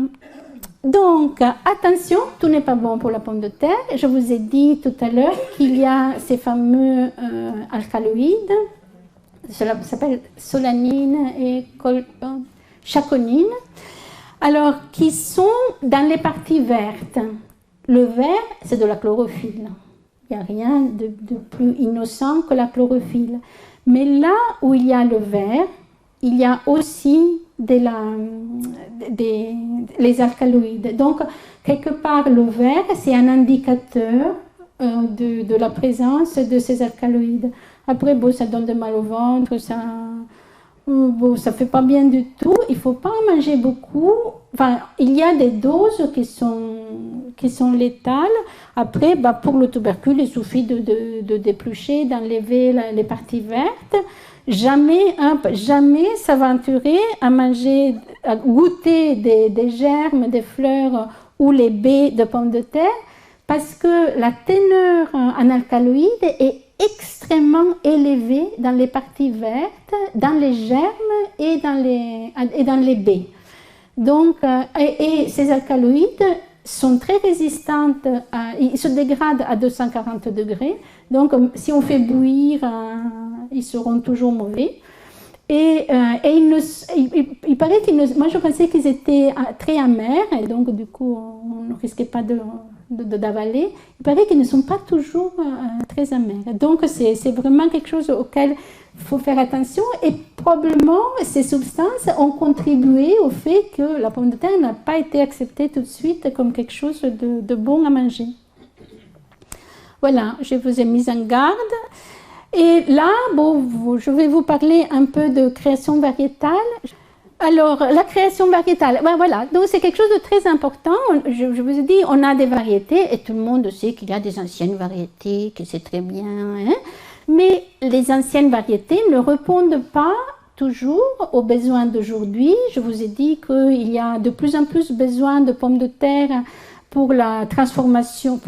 Donc, attention, tout n'est pas bon pour la pomme de terre. Je vous ai dit tout à l'heure qu'il y a ces fameux alcaloïdes, cela s'appelle solanine et chaconine, alors qui sont dans les parties vertes. Le vert, c'est de la chlorophylle. Il n'y a rien de plus innocent que la chlorophylle. Mais là où il y a le vert, il y a aussi les alcaloïdes. Donc, quelque part, le vert, c'est un indicateur de la présence de ces alcaloïdes. Après, ça donne de mal au ventre, ça fait pas bien du tout. Il faut pas en manger beaucoup. Enfin, il y a des doses qui sont létales. Après, pour le tubercule, il suffit de déplucher, d'enlever les parties vertes. Jamais s'aventurer à manger, à goûter des germes, des fleurs ou les baies de pommes de terre, parce que la teneur en alcaloïdes est extrêmement élevée dans les parties vertes, dans les germes et dans les baies. Donc, et ces alcaloïdes sont très résistantes, ils se dégradent à 240 degrés. Donc, si on fait bouillir, ils seront toujours mauvais. Et il paraît moi je pensais qu'ils étaient très amers, et donc du coup on ne risquait pas d'avaler. Il paraît qu'ils ne sont pas toujours très amers. Donc c'est vraiment quelque chose auquel il faut faire attention, et probablement ces substances ont contribué au fait que la pomme de terre n'a pas été acceptée tout de suite comme quelque chose de bon à manger. Voilà, je vous ai mis en garde. Et là, je vais vous parler un peu de création variétale. Alors, la création variétale, voilà, donc c'est quelque chose de très important. Je vous ai dit, on a des variétés, et tout le monde sait qu'il y a des anciennes variétés, que c'est très bien, hein, mais les anciennes variétés ne répondent pas toujours aux besoins d'aujourd'hui. Je vous ai dit qu'il y a de plus en plus besoin de pommes de terre pour la transformation,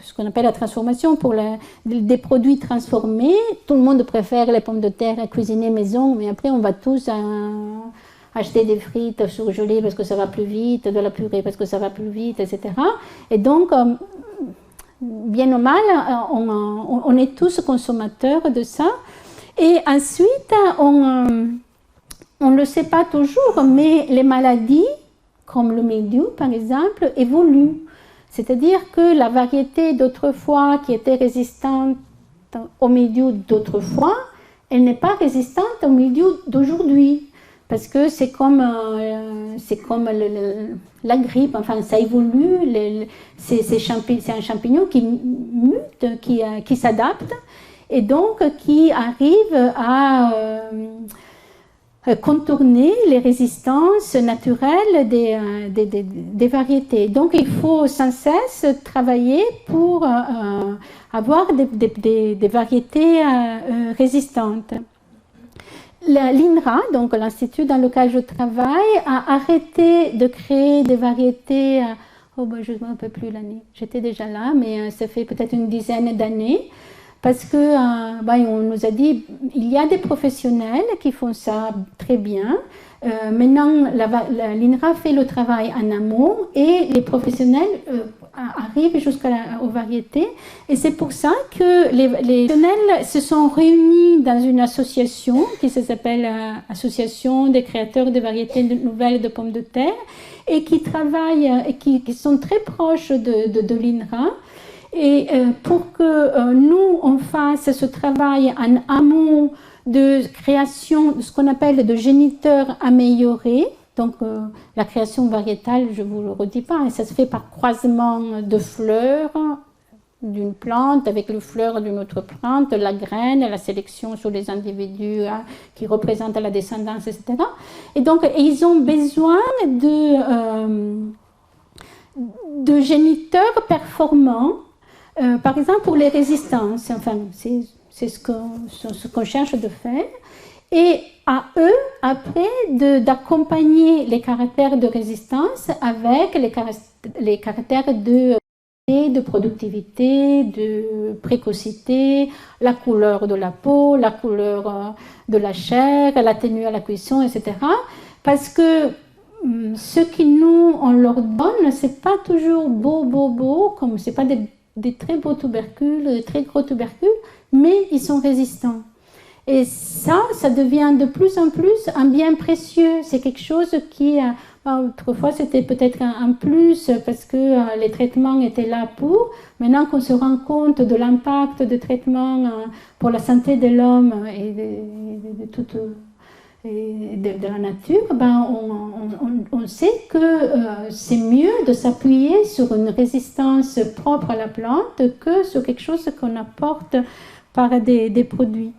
ce qu'on appelle la transformation, pour des produits transformés. Tout le monde préfère les pommes de terre cuisinées maison, mais après on va tous acheter des frites surgelées parce que ça va plus vite, de la purée parce que ça va plus vite, etc. Et donc, bien ou mal, on est tous consommateurs de ça. Et ensuite, on ne le sait pas toujours, mais les maladies, comme le mildiou par exemple, évoluent. C'est-à-dire que la variété d'autrefois qui était résistante au mildiou d'autrefois, elle n'est pas résistante au mildiou d'aujourd'hui. parce que c'est comme la grippe, enfin ça évolue, c'est un champignon qui mute, qui s'adapte, et donc qui arrive à contourner les résistances naturelles des variétés. Donc il faut sans cesse travailler pour avoir des variétés résistantes. L'INRA, donc l'Institut dans lequel je travaille, a arrêté de créer des variétés, je ne me rappelle plus l'année, j'étais déjà là, mais ça fait peut-être une dizaine d'années, parce que on nous a dit il y a des professionnels qui font ça très bien. Maintenant, l'INRA fait le travail en amont et les professionnels arrivent jusqu'aux variétés. Et c'est pour ça que les professionnels se sont réunis dans une association qui s'appelle Association des créateurs de variétés nouvelles de pommes de terre et qui travaillent et qui sont très proches de l'INRA. Et pour que nous, on fasse ce travail en amont de création de ce qu'on appelle de géniteurs améliorés, donc la création variétale, je ne vous le redis pas, ça se fait par croisement de fleurs d'une plante avec les fleurs d'une autre plante, la graine, la sélection sur les individus qui représentent la descendance, etc. Et donc, ils ont besoin de géniteurs performants. Par exemple, pour les résistances, enfin, c'est ce qu'on cherche de faire. Et à eux, après, d'accompagner les caractères de résistance avec les caractères de productivité, de précocité, la couleur de la peau, la couleur de la chair, la tenue à la cuisson, etc. Parce que ce qui on leur donne, c'est pas toujours beau, comme c'est pas des très beaux tubercules, des très gros tubercules, mais ils sont résistants. Et ça devient de plus en plus un bien précieux. C'est quelque chose qui, autrefois, c'était peut-être un plus parce que les traitements étaient là pour. Maintenant qu'on se rend compte de l'impact des traitements pour la santé de l'homme et de la nature, on sait que c'est mieux de s'appuyer sur une résistance propre à la plante que sur quelque chose qu'on apporte par des produits.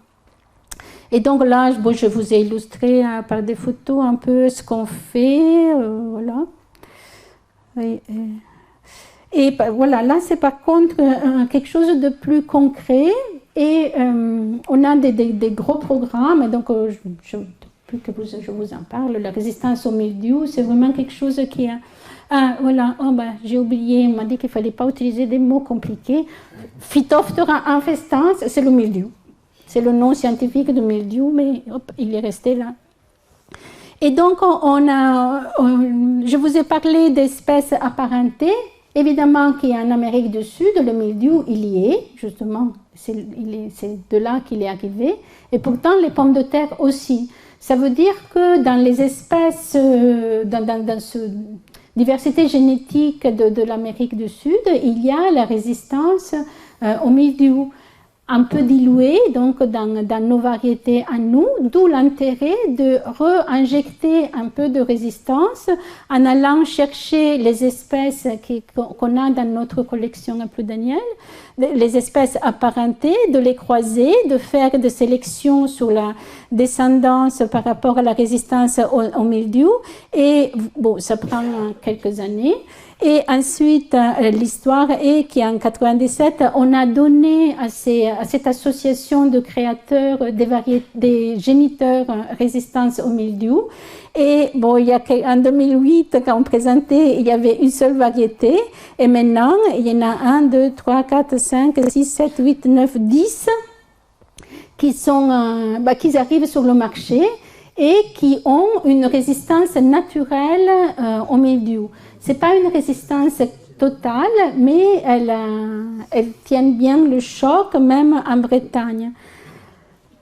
Et donc là, je vous ai illustré par des photos un peu ce qu'on fait, voilà. Et voilà, là c'est par contre quelque chose de plus concret et on a des gros programmes, donc plus que je vous en parle, la résistance au mildiou, c'est vraiment quelque chose qui a... Ah, voilà, j'ai oublié, on m'a dit qu'il ne fallait pas utiliser des mots compliqués. Phytophthora infestans, c'est le mildiou. C'est le nom scientifique du mildiou, mais hop, il est resté là. Et donc, je vous ai parlé d'espèces apparentées. Évidemment qu'en Amérique du Sud, le mildiou, il y est, justement. C'est de là qu'il est arrivé. Et pourtant, les pommes de terre aussi. Ça veut dire que dans les espèces, dans cette diversité génétique de l'Amérique du Sud, il y a la résistance au mildiou. Un peu dilué donc dans nos variétés à nous, d'où l'intérêt de re-injecter un peu de résistance en allant chercher les espèces qu'on a dans notre collection prud'honienne, les espèces apparentées, de les croiser, de faire des sélections sur la descendance par rapport à la résistance au mildiou. Et bon, ça prend quelques années. Et ensuite, l'histoire est qu'en 1997, on a donné à cette association de créateurs des géniteurs résistance au mildiou. Et bon, en 2008, quand on présentait, il y avait une seule variété. Et maintenant, il y en a 1, 2, 3, 4, 5, 6, 7, 8, 9, 10 qui arrivent sur le marché et qui ont une résistance naturelle au mildiou. Ce n'est pas une résistance totale, mais elles tiennent bien le choc, même en Bretagne.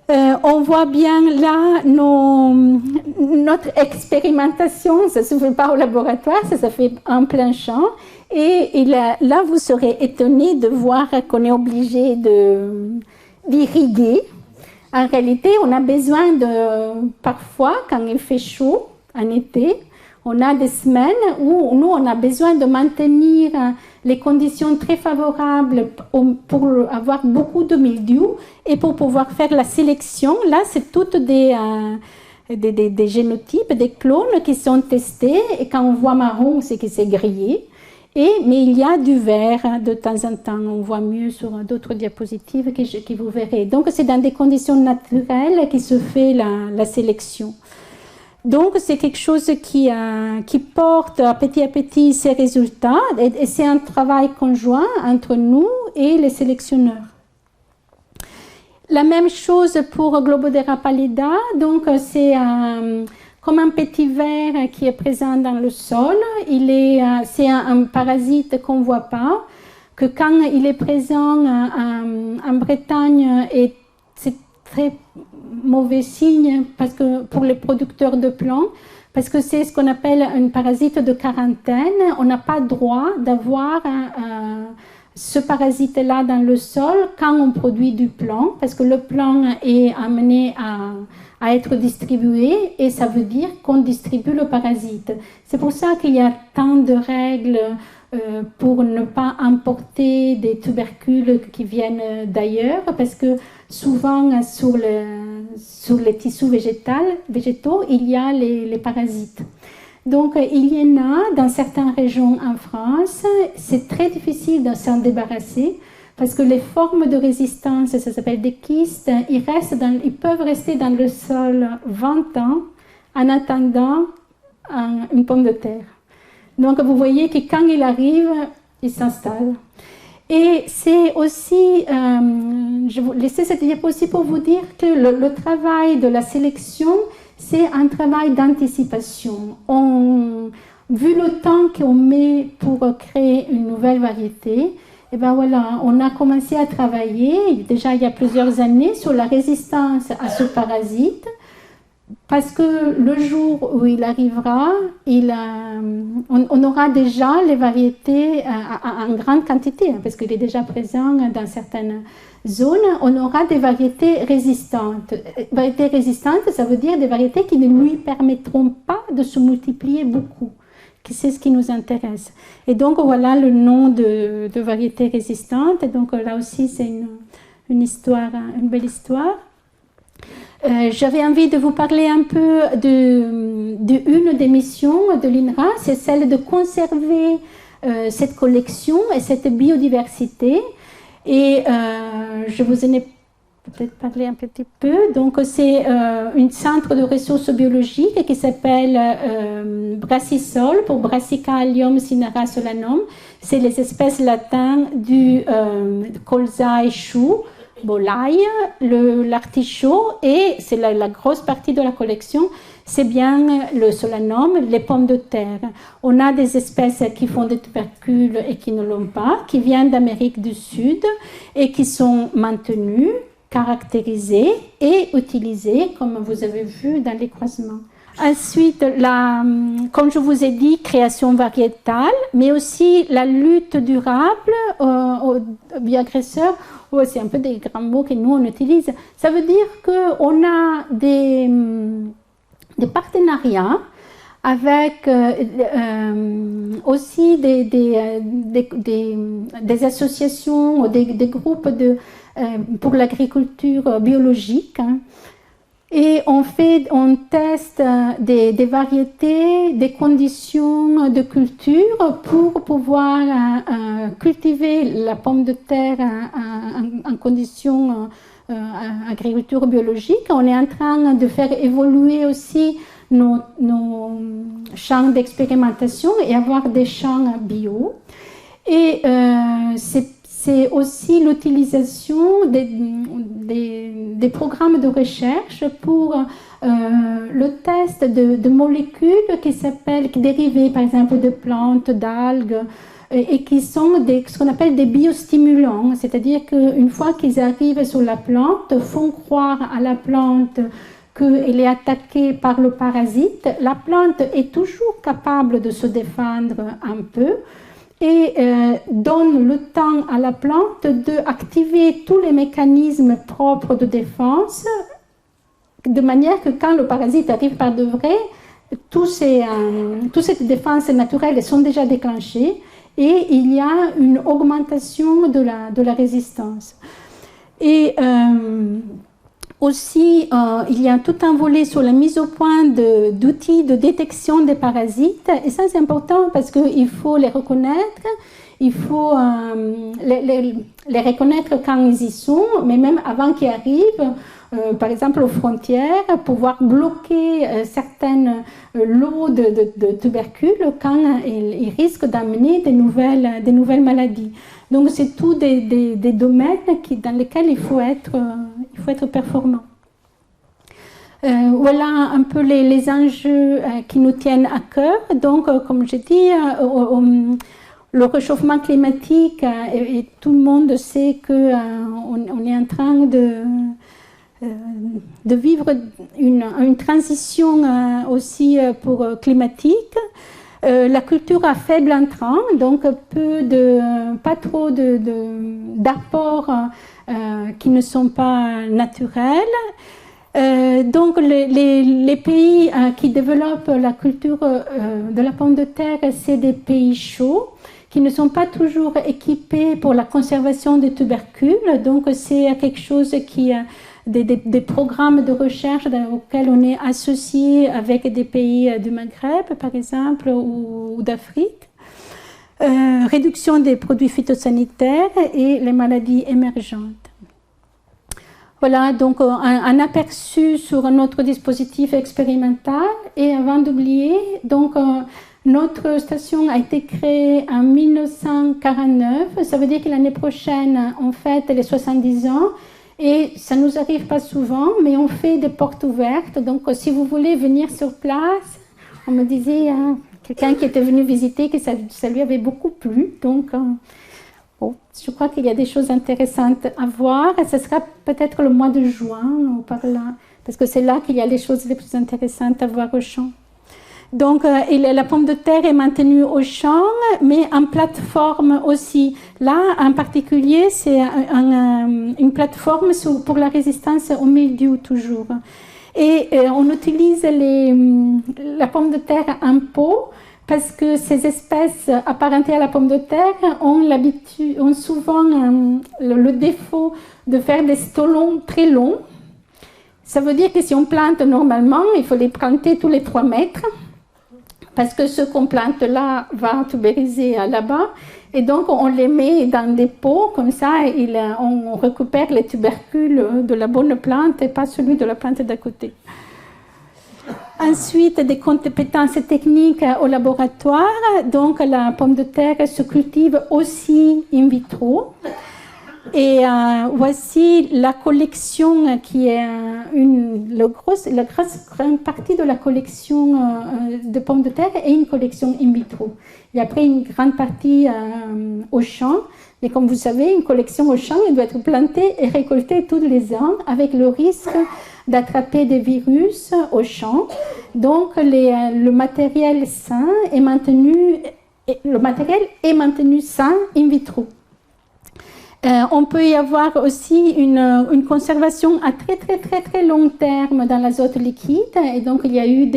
On voit bien là notre expérimentation, ça ne se fait pas au laboratoire, ça se fait en plein champ. Et là, vous serez étonnés de voir qu'on est obligé d'irriguer En réalité, on a besoin parfois, quand il fait chaud, en été, on a des semaines où nous, on a besoin de maintenir les conditions très favorables pour avoir beaucoup de mildiou et pour pouvoir faire la sélection. Là, c'est toutes des génotypes, des clones qui sont testés. Et quand on voit marron, c'est que c'est grillé. Mais il y a du vert de temps en temps. On voit mieux sur d'autres diapositives que vous verrez. Donc, c'est dans des conditions naturelles qui se fait la sélection. Donc, c'est quelque chose qui porte petit à petit ces résultats et c'est un travail conjoint entre nous et les sélectionneurs. La même chose pour Globodera pallida. Donc, c'est comme un petit ver qui est présent dans le sol. C'est un parasite qu'on ne voit pas, que quand il est présent en Bretagne, c'est très mauvais signe parce que pour les producteurs de plants, parce que c'est ce qu'on appelle un parasite de quarantaine. On n'a pas droit d'avoir ce parasite-là dans le sol quand on produit du plant, parce que le plant est amené à être distribué et ça veut dire qu'on distribue le parasite. C'est pour ça qu'il y a tant de règles pour ne pas importer des tubercules qui viennent d'ailleurs, parce que souvent sur les tissus végétaux, il y a les parasites. Donc il y en a dans certaines régions en France. C'est très difficile de s'en débarrasser parce que les formes de résistance, ça s'appelle des kystes, ils peuvent rester dans le sol 20 ans en attendant une pomme de terre. Donc vous voyez que quand il arrive, il s'installe. Et c'est aussi, je vous laisse cette diapositive pour vous dire que le travail de la sélection, c'est un travail d'anticipation. Vu le temps qu'on met pour créer une nouvelle variété, et ben voilà, on a commencé à travailler, déjà il y a plusieurs années, sur la résistance à ce parasite, parce que le jour où il arrivera, on aura déjà les variétés en grande quantité, parce qu'il est déjà présent dans certaines zones. On aura des variétés résistantes. Variétés résistantes, ça veut dire des variétés qui ne lui permettront pas de se multiplier beaucoup. C'est ce qui nous intéresse. Et donc voilà le nom de variétés résistantes. Et donc là aussi, c'est une histoire, une belle histoire. J'avais envie de vous parler un peu d'une des missions de l'INRA, c'est celle de conserver cette collection et cette biodiversité. Et je vous en ai peut-être parlé un petit peu. Donc c'est un centre de ressources biologiques qui s'appelle Brassisol, pour Brassica allium cinera solanum. C'est les espèces latines du colza et chou, l'ail, l'artichaut, et c'est la grosse partie de la collection, c'est bien le solanum, les pommes de terre. On a des espèces qui font des tubercules et qui ne l'ont pas, qui viennent d'Amérique du Sud et qui sont maintenues, caractérisées et utilisées, comme vous avez vu dans les croisements. Ensuite, comme je vous ai dit, création variétale, mais aussi la lutte durable aux bioagresseurs. C'est un peu des grands mots que nous on utilise. Ça veut dire qu'on a des partenariats avec aussi des associations, des groupes pour l'agriculture biologique. Hein. Et on teste des variétés, des conditions de culture pour pouvoir cultiver la pomme de terre en conditions agriculture biologique. On est en train de faire évoluer aussi nos champs d'expérimentation et avoir des champs bio. Et c'est aussi l'utilisation des programmes de recherche pour le test de molécules qui dérivées par exemple de plantes, d'algues, et qui sont ce qu'on appelle des biostimulants, c'est-à-dire qu'une fois qu'ils arrivent sur la plante, font croire à la plante qu'elle est attaquée par le parasite. La plante est toujours capable de se défendre un peu, et donne le temps à la plante d'activer tous les mécanismes propres de défense, de manière que quand le parasite arrive par de vrai, toutes ces défenses naturelles sont déjà déclenchées et il y a une augmentation de la résistance. Et aussi, il y a tout un volet sur la mise au point d'outils de détection des parasites. Et ça, c'est important parce qu'il faut les reconnaître, il faut les reconnaître quand ils y sont, mais même avant qu'ils arrivent, par exemple aux frontières, pouvoir bloquer certaines lots de tubercules quand ils risquent d'amener des nouvelles maladies. Donc, c'est tout des domaines dans lesquels il faut être performant. Voilà un peu les enjeux qui nous tiennent à cœur. Donc, comme je dis, le réchauffement climatique, et tout le monde sait qu'on est en train de vivre une transition aussi climatique. La culture à faible entrant, donc pas trop d'apports qui ne sont pas naturels. Donc les pays qui développent la culture de la pomme de terre, c'est des pays chauds qui ne sont pas toujours équipés pour la conservation des tubercules. Donc c'est quelque chose qui des programmes de recherche auxquels on est associé avec des pays du Maghreb, par exemple, ou d'Afrique. Réduction des produits phytosanitaires et les maladies émergentes. Voilà donc un aperçu sur notre dispositif expérimental. Et avant d'oublier, donc notre station a été créée en 1949. Ça veut dire que l'année prochaine, on fête les 70 ans. Et ça ne nous arrive pas souvent, mais on fait des portes ouvertes. Donc, si vous voulez venir sur place, on me disait, quelqu'un qui était venu visiter, que ça lui avait beaucoup plu. Donc, bon, je crois qu'il y a des choses intéressantes à voir. Et ce sera peut-être le mois de juin, ou par là, parce que c'est là qu'il y a les choses les plus intéressantes à voir au champ. Donc, la pomme de terre est maintenue au champ, mais en plateforme aussi. Là, en particulier, c'est une plateforme pour la résistance au mildiou, toujours. Et on utilise la pomme de terre en pot parce que ces espèces apparentées à la pomme de terre ont souvent le défaut de faire des stolons très longs. Ça veut dire que si on plante normalement, il faut les planter tous les 3 mètres. Parce que ce qu'on plante là va tubériser là-bas. Et donc, on les met dans des pots, comme ça, on récupère les tubercules de la bonne plante et pas celui de la plante d'à côté. Ensuite, des compétences techniques au laboratoire. Donc, la pomme de terre se cultive aussi in vitro. Et voici la collection qui est la grosse grande partie de la collection de pommes de terre est une collection in vitro. Et après une grande partie au champ. Mais comme vous savez, une collection au champ, elle doit être plantée et récoltée tous les ans avec le risque d'attraper des virus au champ. Donc le matériel sain est maintenu sain in vitro. On peut y avoir aussi une conservation à très long terme dans l'azote liquide. Et donc, il y a eu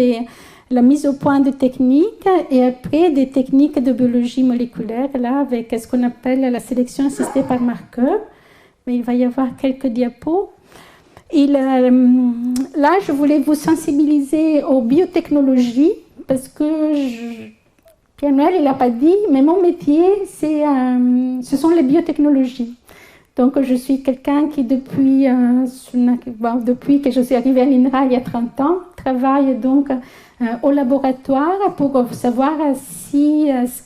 la mise au point de techniques et après des techniques de biologie moléculaire, là, avec ce qu'on appelle la sélection assistée par marqueur. Mais il va y avoir quelques diapos. Là, je voulais vous sensibiliser aux biotechnologies parce que Pierre-Noël, il n'a pas dit, mais mon métier, ce sont les biotechnologies. Donc, je suis quelqu'un qui, depuis que je suis arrivée à l'INRA il y a 30 ans, travaille donc au laboratoire pour savoir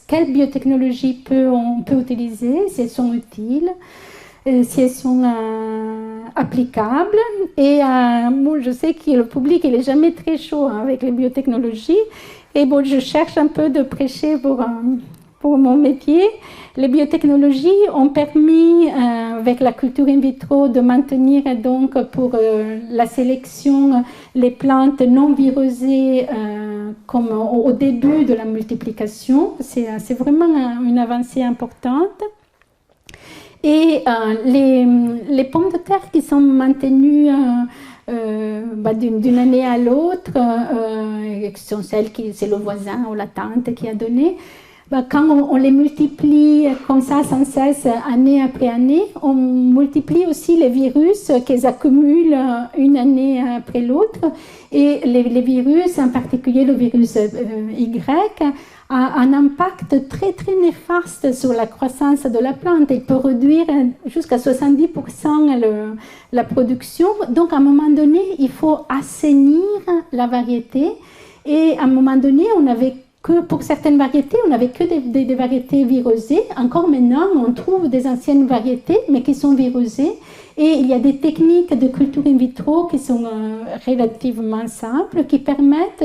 quelles biotechnologies on peut utiliser, si elles sont utiles, si elles sont applicables. Et moi, je sais que le public, il n'est jamais très chaud avec les biotechnologies. Et bon, je cherche un peu de prêcher pour mon métier. Les biotechnologies ont permis, avec la culture in vitro, de maintenir donc pour la sélection les plantes non virusées comme au début de la multiplication. C'est vraiment une avancée importante. Et les pommes de terre qui sont maintenues d'une année à l'autre, qui sont celles qui c'est le voisin ou la tante qui a donné, quand on les multiplie comme ça sans cesse, année après année, on multiplie aussi les virus qu'ils accumulent une année après l'autre. Et les virus, en particulier le virus Y, a un impact très très néfaste sur la croissance de la plante. Il peut réduire jusqu'à 70% la production. Donc à un moment donné, il faut assainir la variété. Et à un moment donné, on avait que pour certaines variétés, on n'avait que des variétés virusées. Encore maintenant, on trouve des anciennes variétés, mais qui sont virusées. Et il y a des techniques de culture in vitro qui sont relativement simples, qui permettent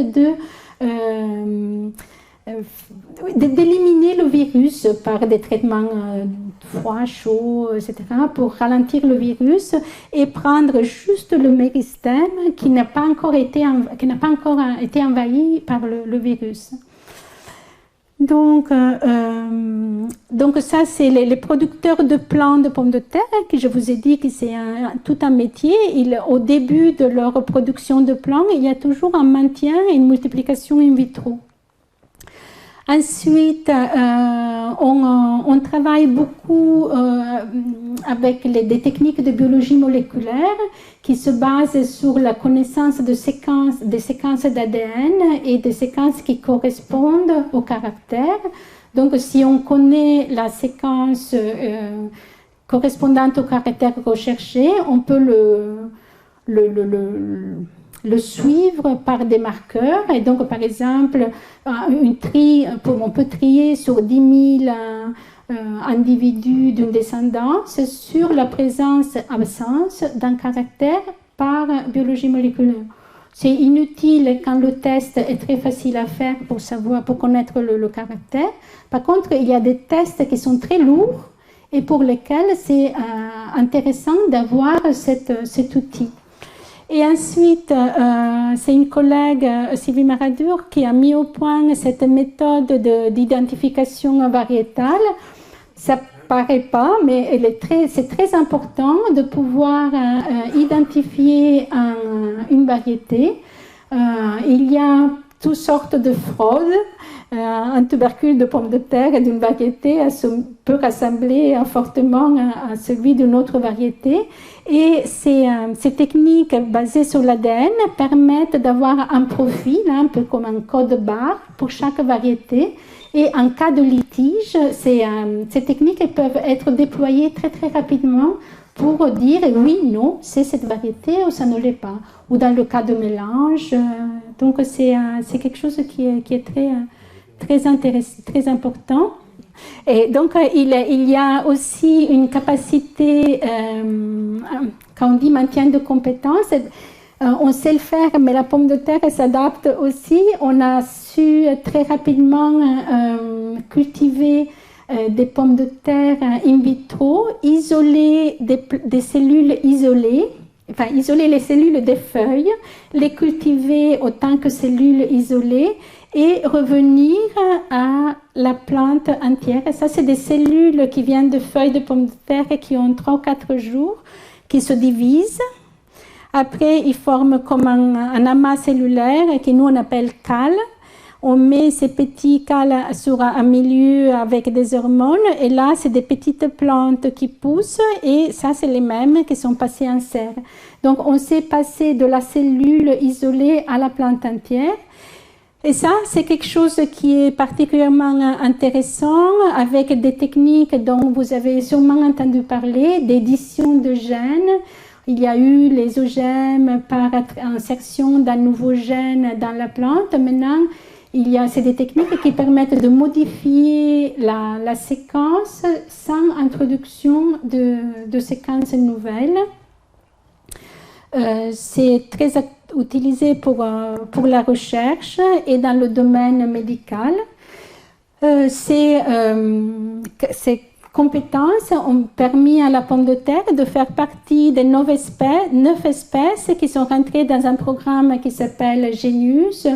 d'éliminer le virus par des traitements froid, chaud, etc., pour ralentir le virus et prendre juste le méristème qui n'a pas encore été envahi par le virus. Donc ça, c'est les producteurs de plants de pommes de terre, que je vous ai dit que c'est tout un métier. Au début de leur production de plants, il y a toujours un maintien et une multiplication in vitro. Ensuite, on travaille beaucoup avec des techniques de biologie moléculaire qui se basent sur la connaissance des séquences d'ADN et des séquences qui correspondent au caractère. Donc, si on connaît la séquence correspondante au caractère recherché, on peut le suivre par des marqueurs. Et donc, par exemple, on peut trier sur 10 000 individus d'une descendance sur la présence-absence d'un caractère par biologie moléculaire. C'est inutile quand le test est très facile à faire pour connaître le caractère. Par contre, il y a des tests qui sont très lourds et pour lesquels c'est intéressant d'avoir cet outil. Et ensuite, c'est une collègue, Sylvie Maradur, qui a mis au point cette méthode d'identification variétale. Ça ne paraît pas, mais c'est très important de pouvoir identifier une variété. Il y a toutes sortes de fraudes. Un tubercule de pomme de terre d'une variété peut ressembler fortement à celui d'une autre variété. Et ces techniques basées sur l'ADN permettent d'avoir un profil, un peu comme un code barre pour chaque variété. Et en cas de litige, ces techniques peuvent être déployées très très rapidement pour dire oui, non, c'est cette variété ou ça ne l'est pas. Ou dans le cas de mélange. Donc c'est quelque chose qui est très intéressant, très important. Et donc, il y a aussi une capacité, quand on dit maintien de compétences, on sait le faire, mais la pomme de terre s'adapte aussi. On a su très rapidement cultiver des pommes de terre in vitro, isoler des cellules isolées, enfin isoler les cellules des feuilles, les cultiver autant que cellules isolées, et revenir à la plante entière. Et ça, c'est des cellules qui viennent de feuilles de pommes de terre et qui ont 3 ou 4 jours, qui se divisent. Après, ils forment comme un amas cellulaire que nous, on appelle cale. On met ces petits cales sur un milieu avec des hormones. Et là, c'est des petites plantes qui poussent. Et ça, c'est les mêmes qui sont passées en serre. Donc, on s'est passé de la cellule isolée à la plante entière. Et ça, c'est quelque chose qui est particulièrement intéressant avec des techniques dont vous avez sûrement entendu parler, d'édition de gènes. Il y a eu les OGM par insertion d'un nouveau gène dans la plante. Maintenant, c'est des techniques qui permettent de modifier la séquence sans introduction de séquences nouvelles. C'est très utilisé pour la recherche et dans le domaine médical. Ces compétences ont permis à la pomme de terre de faire partie des 9 espèces qui sont rentrées dans un programme qui s'appelle Genius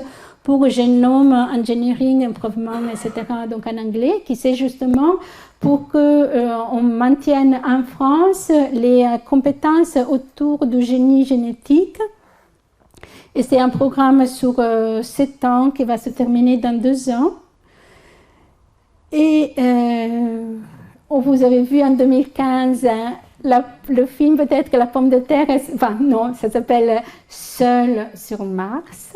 pour Genome Engineering Improvement, etc., donc en anglais, qui c'est justement pour qu'on maintienne en France les compétences autour du génie génétique. Et c'est un programme sur 7 ans qui va se terminer dans 2 ans. Et vous avez vu en 2015 le film peut-être que La pomme de terre, enfin non, ça s'appelle Seul sur Mars.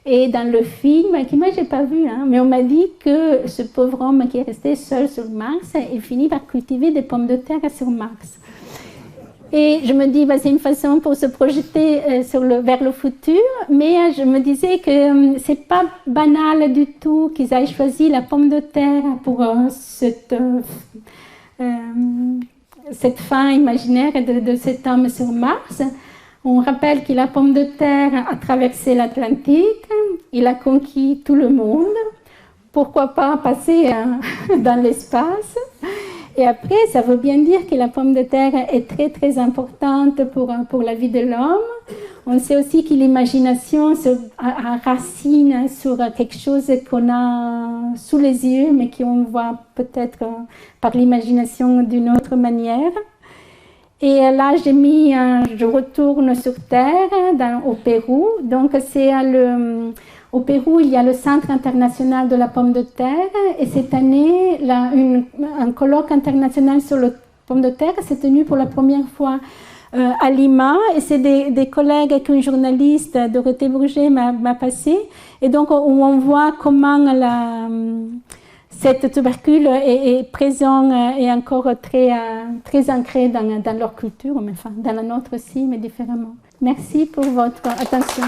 Et dans le film, qui moi j'ai pas vu, hein, mais on m'a dit que ce pauvre homme qui est resté seul sur Mars, il finit par cultiver des pommes de terre sur Mars. Et je me dis, bah, c'est une façon pour se projeter vers le futur, mais je me disais que c'est pas banal du tout qu'ils aient choisi la pomme de terre pour cette fin imaginaire de cet homme sur Mars. On rappelle que la pomme de terre a traversé l'Atlantique, il a conquis tout le monde. Pourquoi pas passer dans l'espace? Et après, ça veut bien dire que la pomme de terre est très très importante pour la vie de l'homme. On sait aussi que l'imagination racine sur quelque chose qu'on a sous les yeux, mais qu'on voit peut-être par l'imagination d'une autre manière. Et là, je retourne sur Terre, au Pérou. Donc, au Pérou, il y a le Centre international de la pomme de terre. Et cette année, un colloque international sur la pomme de terre s'est tenu pour la première fois à Lima. Et c'est des collègues qu'une journaliste, Dorothée Bourget, m'a passé. Et donc, où on voit comment cette tubercule est présent et encore très ancré dans leur culture, mais enfin, dans la nôtre aussi, mais différemment. Merci pour votre attention.